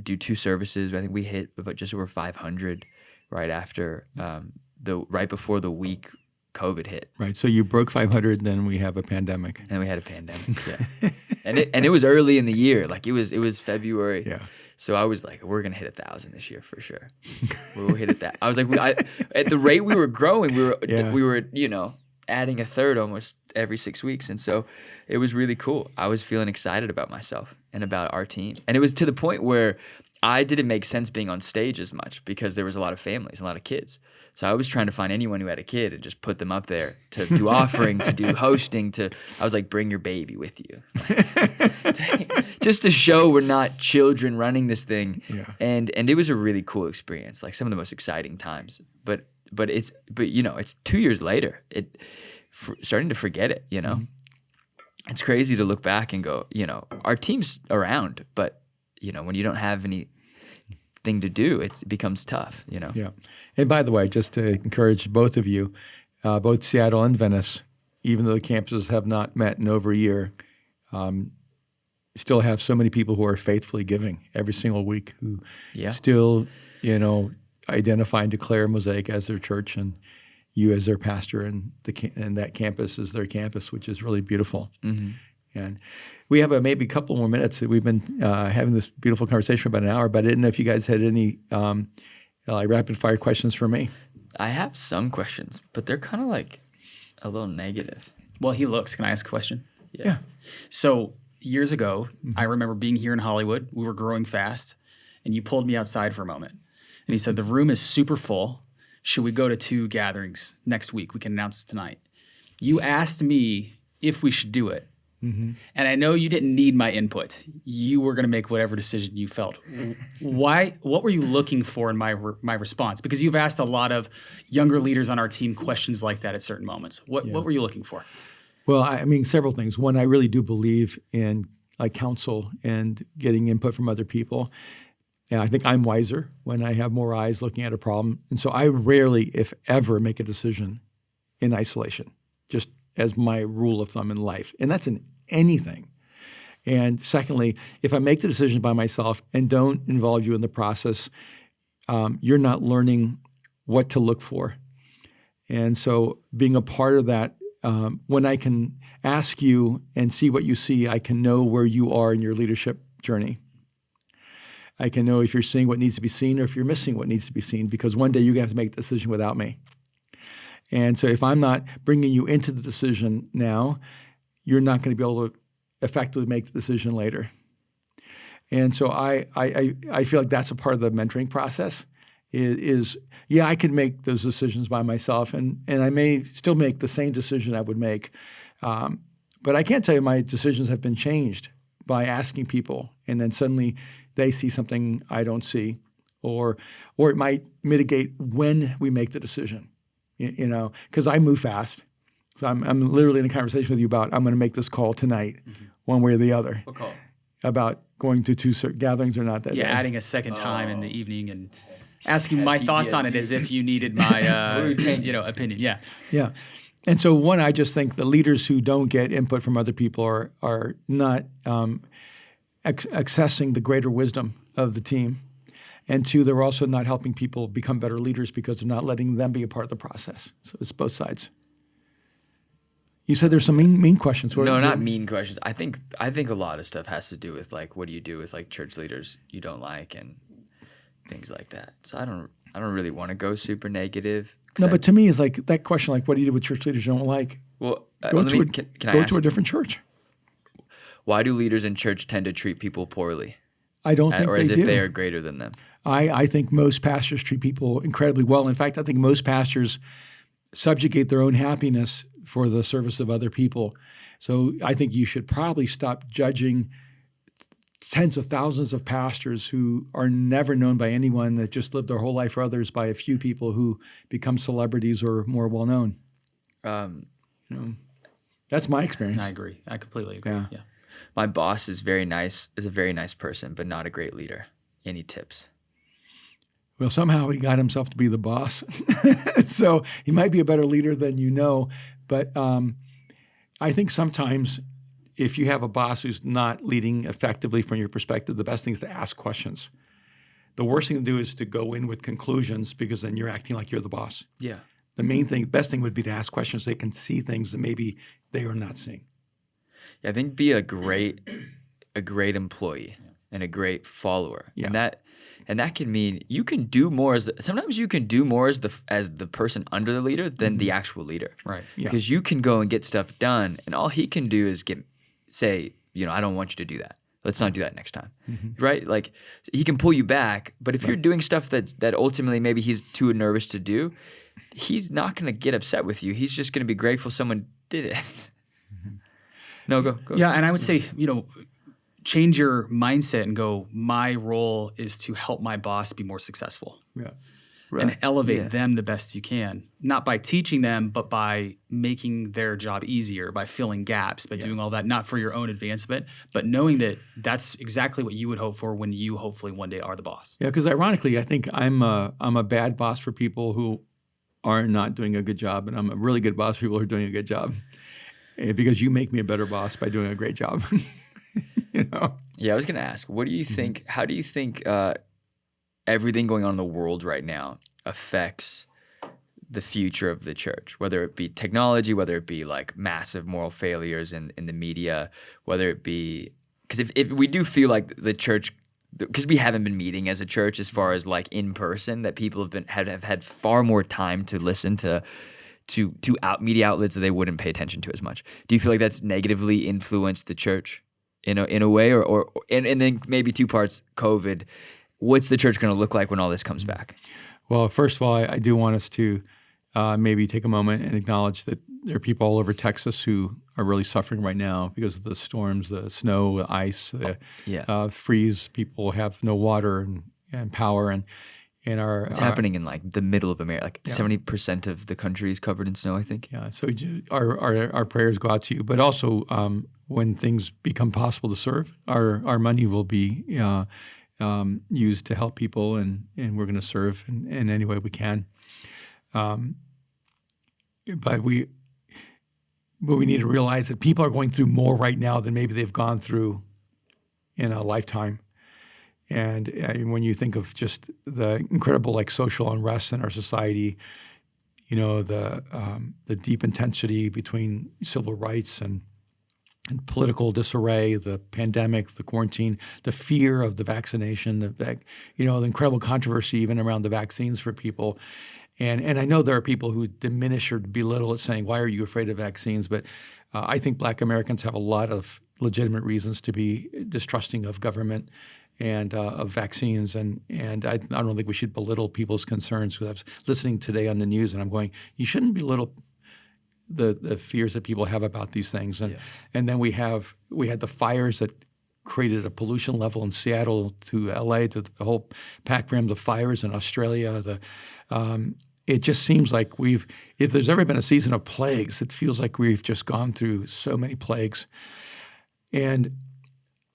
do 2 services. I think we hit about just over 500 right after right before the week COVID hit. Right. So you broke 500, then we have a pandemic. And we had a pandemic. Yeah. and it was early in the year. Like it was February. Yeah. So I was like, we're gonna hit 1,000 this year for sure. We'll hit it that. I was like, at the rate we were growing, we were adding a third almost every 6 weeks, and so it was really cool. I was feeling excited about myself and about our team, and it was to the point where I didn't make sense being on stage as much because there was a lot of families, a lot of kids. So I was trying to find anyone who had a kid and just put them up there to do offering, to do hosting. I was like, bring your baby with you, just to show we're not children running this thing. Yeah. And it was a really cool experience, like some of the most exciting times. But it's 2 years later. Starting to forget it. Mm-hmm. It's crazy to look back and go, our team's around, but when you don't have anything to do, it becomes tough, Yeah. And by the way, just to encourage both of you, both Seattle and Venice, even though the campuses have not met in over a year, still have so many people who are faithfully giving every single week who still, identify and declare Mosaic as their church and you as their pastor and that campus is their campus, which is really beautiful. Mm-hmm. And we have maybe a couple more minutes. We've been having this beautiful conversation for about an hour, but I didn't know if you guys had any rapid fire questions for me. I have some questions, but they're kind of like a little negative. Well, can I ask a question? Yeah. So years ago, I remember being here in Hollywood. We were growing fast, and you pulled me outside for a moment. And he said, the room is super full. Should we go to 2 gatherings next week? We can announce it tonight. You asked me if we should do it. Mm-hmm. And I know you didn't need my input. You were going to make whatever decision you felt. Why? What were you looking for in my response? Because you've asked a lot of younger leaders on our team questions like that at certain moments. What were you looking for? Well, several things. One, I really do believe in counsel and getting input from other people. And I think I'm wiser when I have more eyes looking at a problem. And so I rarely, if ever, make a decision in isolation, just as my rule of thumb in life. And that's in anything. And secondly, if I make the decision by myself and don't involve you in the process, you're not learning what to look for. And so being a part of that, when I can ask you and see what you see, I can know where you are in your leadership journey. I can know if you're seeing what needs to be seen or if you're missing what needs to be seen, because one day you're going to have to make a decision without me. And so if I'm not bringing you into the decision now, you're not going to be able to effectively make the decision later. And so I feel like that's a part of the mentoring process is I can make those decisions by myself, and I may still make the same decision I would make. But I can't tell you my decisions have been changed by asking people, and then suddenly they see something I don't see, or it might mitigate when we make the decision. Because I move fast. So I'm literally in a conversation with you about I'm going to make this call tonight, one way or the other. What call? About going to 2 gatherings or not that day. Adding a second time in the evening and asking my thoughts on it as if you needed my opinion. Yeah. Yeah. And so one, I just think the leaders who don't get input from other people are not accessing the greater wisdom of the team. And 2, they're also not helping people become better leaders because they're not letting them be a part of the process. So it's both sides. You said there's some mean questions. No, not mean questions. I think a lot of stuff has to do with like what do you do with like church leaders you don't like and things like that. So I don't really want to go super negative. No, but to me, it's like that question, like what do you do with church leaders you don't like? Well, go to a different church. Why do leaders in church tend to treat people poorly? I don't think or they do. Or as if they are greater than them? I think most pastors treat people incredibly well. In fact, I think most pastors subjugate their own happiness for the service of other people. So I think you should probably stop judging tens of thousands of pastors who are never known by anyone, that just live their whole life for others, by a few people who become celebrities or more well-known. That's my experience. I agree. I completely agree. Yeah. My boss is a very nice person, but not a great leader. Any tips? Well, somehow he got himself to be the boss. So he might be a better leader than you know. But I think sometimes if you have a boss who's not leading effectively from your perspective, the best thing is to ask questions. The worst thing to do is to go in with conclusions because then you're acting like you're the boss. Yeah. The best thing would be to ask questions so they can see things that maybe they are not seeing. Yeah, I think be a great employee and a great follower. Yeah. And that can mean you can do more sometimes you can do more as the person under the leader than the actual leader. Right. Yeah. Because you can go and get stuff done, and all he can do is say, I don't want you to do that. Let's not do that next time. Right? Like he can pull you back, but if you're doing stuff that ultimately maybe he's too nervous to do, he's not going to get upset with you. He's just going to be grateful someone did it. No, go. Yeah, and I would say, change your mindset and go, my role is to help my boss be more successful. Yeah. And elevate them the best you can, not by teaching them, but by making their job easier, by filling gaps, by doing all that, not for your own advancement, but knowing that that's exactly what you would hope for when you hopefully one day are the boss. Yeah, because ironically, I think I'm a bad boss for people who are not doing a good job, and I'm a really good boss for people who are doing a good job. Because you make me a better boss by doing a great job. Yeah, I was going to ask, what do you think? How do you think everything going on in the world right now affects the future of the church, whether it be technology, whether it be like massive moral failures in the media, whether it be – because if we do feel like the church – because we haven't been meeting as a church as far as like in person, that people have had far more time to listen to media outlets that they wouldn't pay attention to as much. Do you feel like that's negatively influenced the church in a way, or then maybe two parts, COVID – what's the church going to look like when all this comes back? Well, first of all, I do want us to maybe take a moment and acknowledge that there are people all over Texas who are really suffering right now because of the storms, the snow, the ice, the freeze. People have no water and power, and it's happening in like the middle of America. Like 70% of the country is covered in snow, I think. Yeah. So our prayers go out to you, but also when things become possible to serve, our money will be used to help people, and we're going to serve in any way we can. But we need to realize that people are going through more right now than maybe they've gone through in a lifetime. And when you think of just the incredible social unrest in our society, the deep intensity between civil rights and political disarray, the pandemic, the quarantine, the fear of the vaccination, the incredible controversy even around the vaccines for people. And I know there are people who diminish or belittle it, saying, why are you afraid of vaccines? But I think Black Americans have a lot of legitimate reasons to be distrusting of government and of vaccines. And I don't think we should belittle people's concerns. Because I was listening today on the news, and I'm going, you shouldn't belittle the fears that people have about these things. And then we had the fires that created a pollution level in Seattle to LA to the whole pack ram, the fires in Australia. It just seems like if there's ever been a season of plagues, it feels like we've just gone through so many plagues. And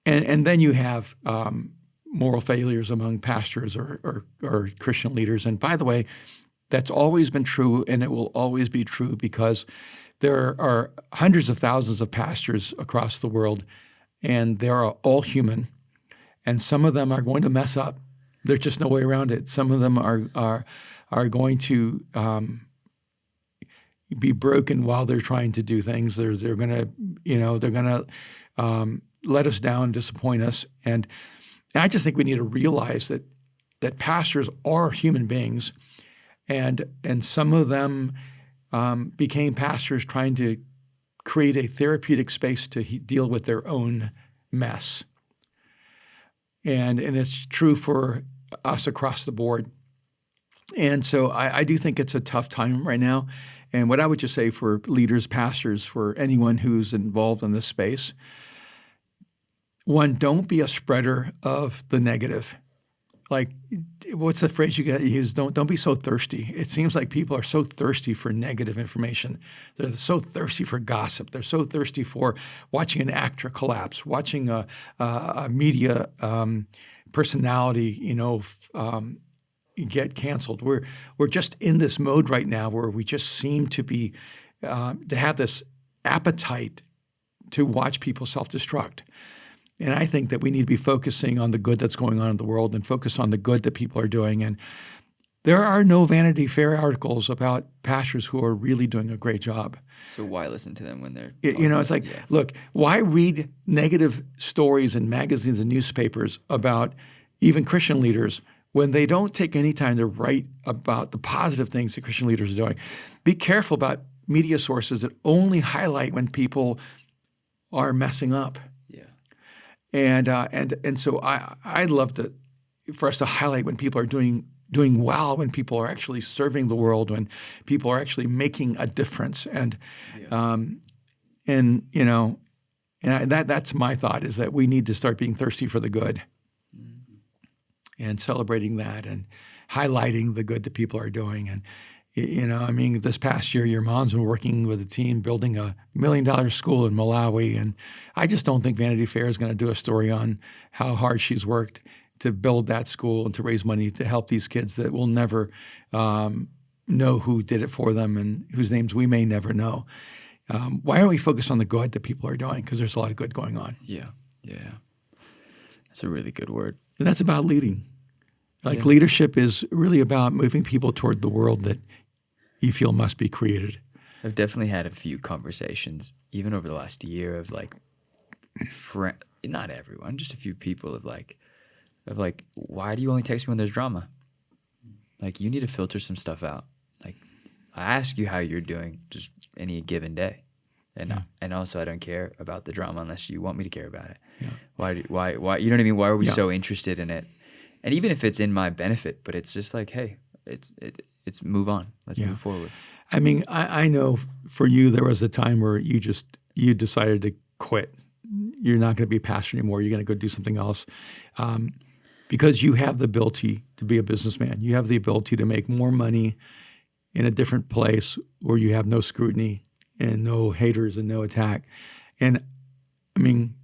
then you have moral failures among pastors or Christian leaders. And by the way, that's always been true, and it will always be true, because there are hundreds of thousands of pastors across the world, and they are all human, and some of them are going to mess up. There's just no way around it. Some of them are going to be broken while they're trying to do things. They're going to let us down, disappoint us, and I just think we need to realize that pastors are human beings. And some of them became pastors trying to create a therapeutic space to deal with their own mess. And it's true for us across the board. And so I do think it's a tough time right now. And what I would just say for leaders, pastors, for anyone who's involved in this space, one, don't be a spreader of the negative. like, what's the phrase you got to use? Don't be so thirsty. It seems like people are so thirsty for negative information. They're so thirsty for gossip. They're so thirsty for watching an actor collapse, watching a media personality, get canceled. We're just in this mode right now where we just seem to be to have this appetite to watch people self-destruct. And I think that we need to be focusing on the good that's going on in the world and focus on the good that people are doing. And there are no Vanity Fair articles about pastors who are really doing a great job. So why listen to them when they're it's like, look, why read negative stories in magazines and newspapers about even Christian leaders when they don't take any time to write about the positive things that Christian leaders are doing? Be careful about media sources that only highlight when people are messing up. And so I'd love for us to highlight when people are doing well, when people are actually serving the world, when people are actually making a difference. That's my thought, is that we need to start being thirsty for the good and celebrating that and highlighting the good that people are doing. And this past year, your mom's been working with a team building $1 million school in Malawi. And I just don't think Vanity Fair is going to do a story on how hard she's worked to build that school and to raise money to help these kids that will never know who did it for them and whose names we may never know. Why don't we focus on the good that people are doing? Because there's a lot of good going on. Yeah. That's a really good word. And that's about leading. Leadership is really about moving people toward the world that you feel must be created. I've definitely had a few conversations, even over the last year, of not everyone, just a few people of why do you only text me when there's drama? Like, you need to filter some stuff out. Like, I ask you how you're doing just any given day. And also, I don't care about the drama unless you want me to care about it. Yeah. Why, you know what I mean? Why are we so interested in it? And even if it's in my benefit, but it's just like, hey, it's move on. Let's move forward. I mean, I know for you, there was a time where you decided to quit. You're not going to be a pastor anymore. You're going to go do something else. Because you have the ability to be a businessman. You have the ability to make more money in a different place where you have no scrutiny and no haters and no attack. And I mean,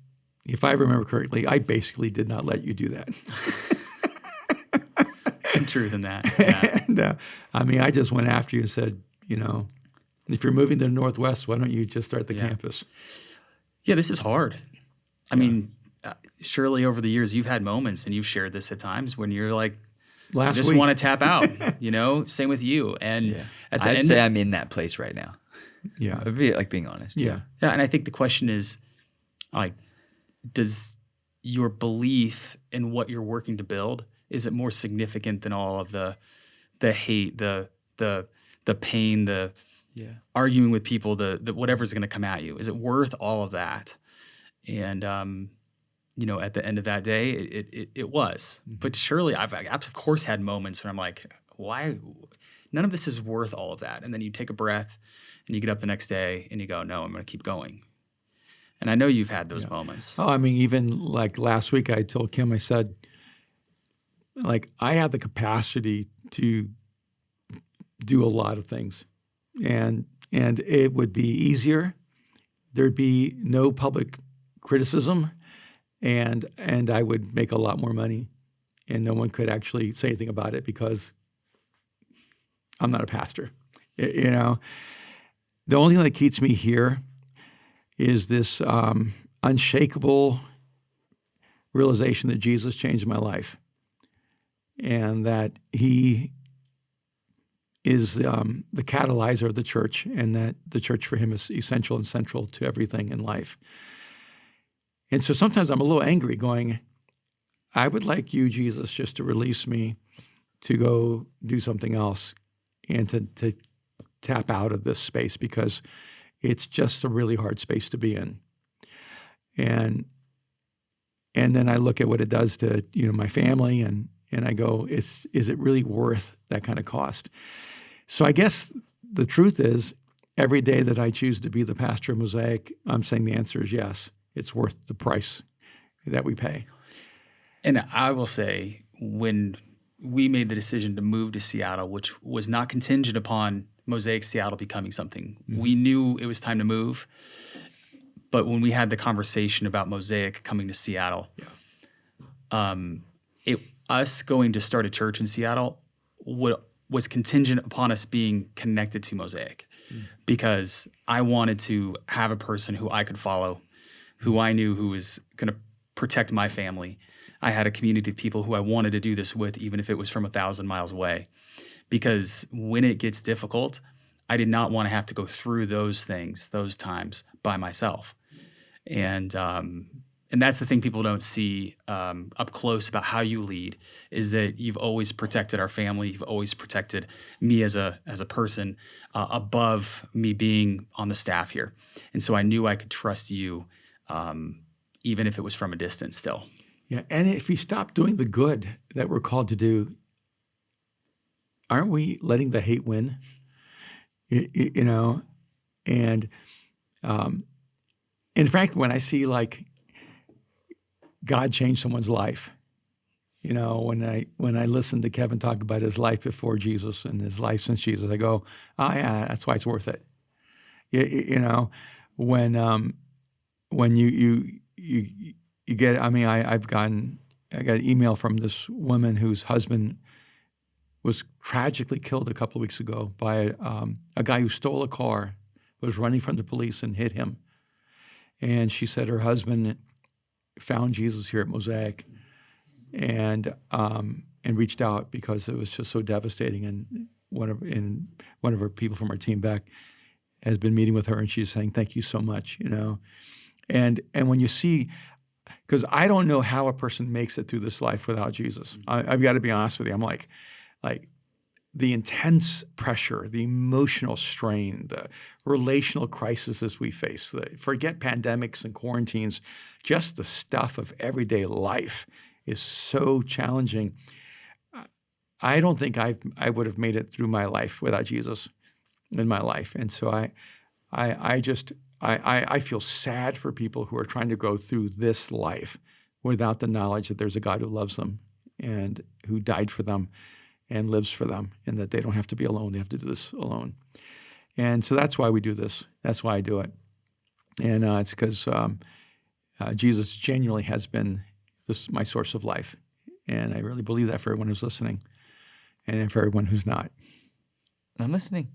if I remember correctly, I basically did not let you do that. Some truth in that. Yeah. And I just went after you and said, if you're moving to the Northwest, why don't you just start the campus? Yeah, this is hard. I mean, surely over the years you've had moments, and you've shared this at times, when you're like, I just want to tap out. Same with you. And at the end, I'd say I'm in that place right now. Yeah, I'd be being honest. Yeah, and I think the question is, does your belief in what you're working to build, is it more significant than all of the hate, the pain, the arguing with people, the whatever's going to come at you? Is it worth all of that? And at the end of that day, it was. Mm-hmm. But surely I've of course had moments when I'm like, why? None of this is worth all of that. And then you take a breath and you get up the next day and you go, no, I'm going to keep going. And I know you've had those moments. Oh, I mean, even like last week, I told Kim, I said, I have the capacity to do a lot of things, and it would be easier. There'd be no public criticism, and I would make a lot more money, and no one could actually say anything about it because I'm not a pastor. The only thing that keeps me here is this unshakable realization that Jesus changed my life, and that he is the catalyzer of the church, and that the church for him is essential and central to everything in life. And so sometimes I'm a little angry going, I would like you, Jesus, just to release me to go do something else and to tap out of this space, because it's just a really hard space to be in. And then I look at what it does to my family, and I go, is it really worth that kind of cost? So I guess the truth is, every day that I choose to be the pastor of Mosaic, I'm saying the answer is yes. It's worth the price that we pay. And I will say, when we made the decision to move to Seattle, which was not contingent upon Mosaic Seattle becoming something. We knew it was time to move. But when we had the conversation about Mosaic coming to Seattle, us going to start a church in Seattle was contingent upon us being connected to Mosaic, because I wanted to have a person who I could follow, who I knew who was going to protect my family. I had a community of people who I wanted to do this with, even if it was from 1,000 miles away. Because when it gets difficult, I did not want to have to go through those things, those times by myself. And that's the thing people don't see up close about how you lead, is that you've always protected our family. You've always protected me as a person above me being on the staff here. And so I knew I could trust you, even if it was from a distance still. Yeah, and if we stop doing the good that we're called to do, aren't we letting the hate win? You know, and in fact, when I see like God change someone's life, you know, when I listen to Kevin talk about his life before Jesus and his life since Jesus, I go, oh yeah, that's why it's worth it. You know, when you get, I mean, I got an email from this woman whose husband was tragically killed a couple of weeks ago by a guy who stole a car, was running from the police and hit him. And she said her husband found Jesus here at Mosaic and reached out because it was just so devastating. And one of her people from our team back has been meeting with her, and she's saying, thank you so much, you know. And when you see, because I don't know how a person makes it through this life without Jesus. I've got to be honest with you. I'm like the intense pressure, the emotional strain, the relational crises we face, forget pandemics and quarantines, just the stuff of everyday life is so challenging. I don't think I would have made it through my life without Jesus in my life. And so I feel sad for people who are trying to go through this life without the knowledge that there's a God who loves them and who died for them and lives for them, and that they don't have to be alone. They have to do this alone. And so that's why we do this. That's why I do it. And it's because Jesus genuinely has been my source of life. And I really believe that for everyone who's listening and for everyone who's not. I'm listening.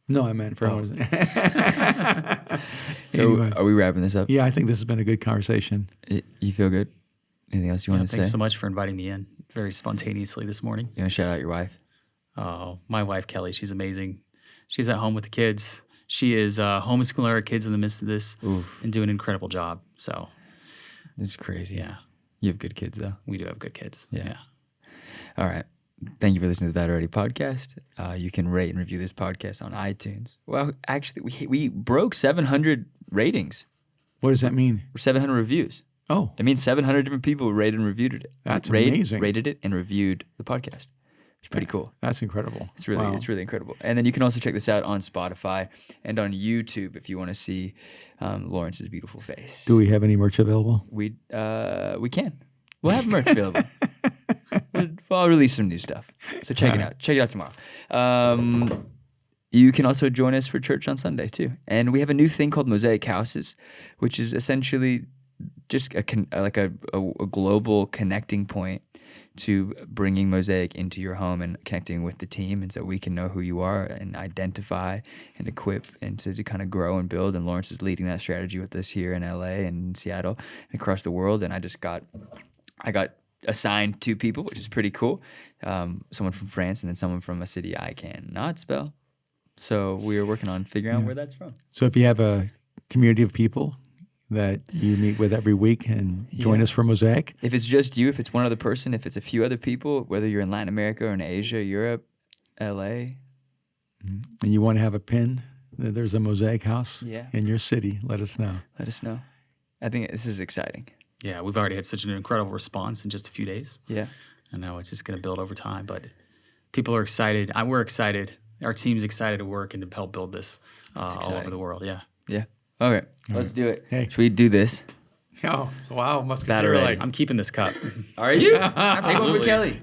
No, I meant for everyone who's So Anyway. are we wrapping this up? Yeah, I think this has been a good conversation. You feel good? Anything else you want to say? Thanks so much for inviting me in very spontaneously this morning. You want to shout out your wife? Oh, my wife, Kelly, she's amazing. She's at home with the kids. She is homeschooling our kids in the midst of this and doing an incredible job. So This is crazy. yeah, You have good kids, though. we do have good kids. Yeah. All right. Thank you for listening to the That Already podcast. You can rate and review this podcast on iTunes. Well, actually, we broke 700 ratings What does that mean? or 700 reviews. Oh, It means 700 different people rated and reviewed it. That's amazing. Rated it and reviewed the podcast. It's pretty cool. that's incredible. It's really incredible. And then you can also check this out on Spotify and on YouTube if you want to see Lawrence's beautiful face. Do we have any merch available? We can. We'll have merch available. I'll release some new stuff. So check it out. Check it out tomorrow. You can also join us for church on Sunday too. And we have a new thing called Mosaic Houses, which is essentially just a global connecting point to bringing Mosaic into your home and connecting with the team, and so we can know who you are and identify and equip and to kind of grow and build. And Lawrence is leading that strategy with us here in LA and Seattle and across the world. And I got assigned 2 people, which is pretty cool. Someone from France and then someone from a city I cannot spell. So we are working on figuring out where that's from. So if you have a community of people that you meet with every week and join us for Mosaic, If it's just you, if it's one other person, if it's a few other people, whether you're in Latin America or in Asia, Europe, LA. and you want to have a pin that there's a Mosaic house Yeah. in your city, let us know. Let us know. I think this is exciting. Yeah, we've already had such an incredible response in just a few days. Yeah. I know it's just going to build over time, but people are excited. We're excited. Our team's excited to work and to help build this all over exciting. the world. Yeah. Yeah. Okay. Let's do it. Hey. Should we do this? Oh, wow. Musketeer Battery. like. I'm keeping this cup. Are you? Take one for Absolutely. Kelly.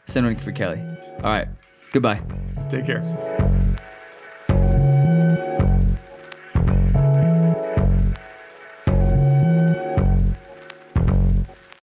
Send one for Kelly. All right. Goodbye. Take care.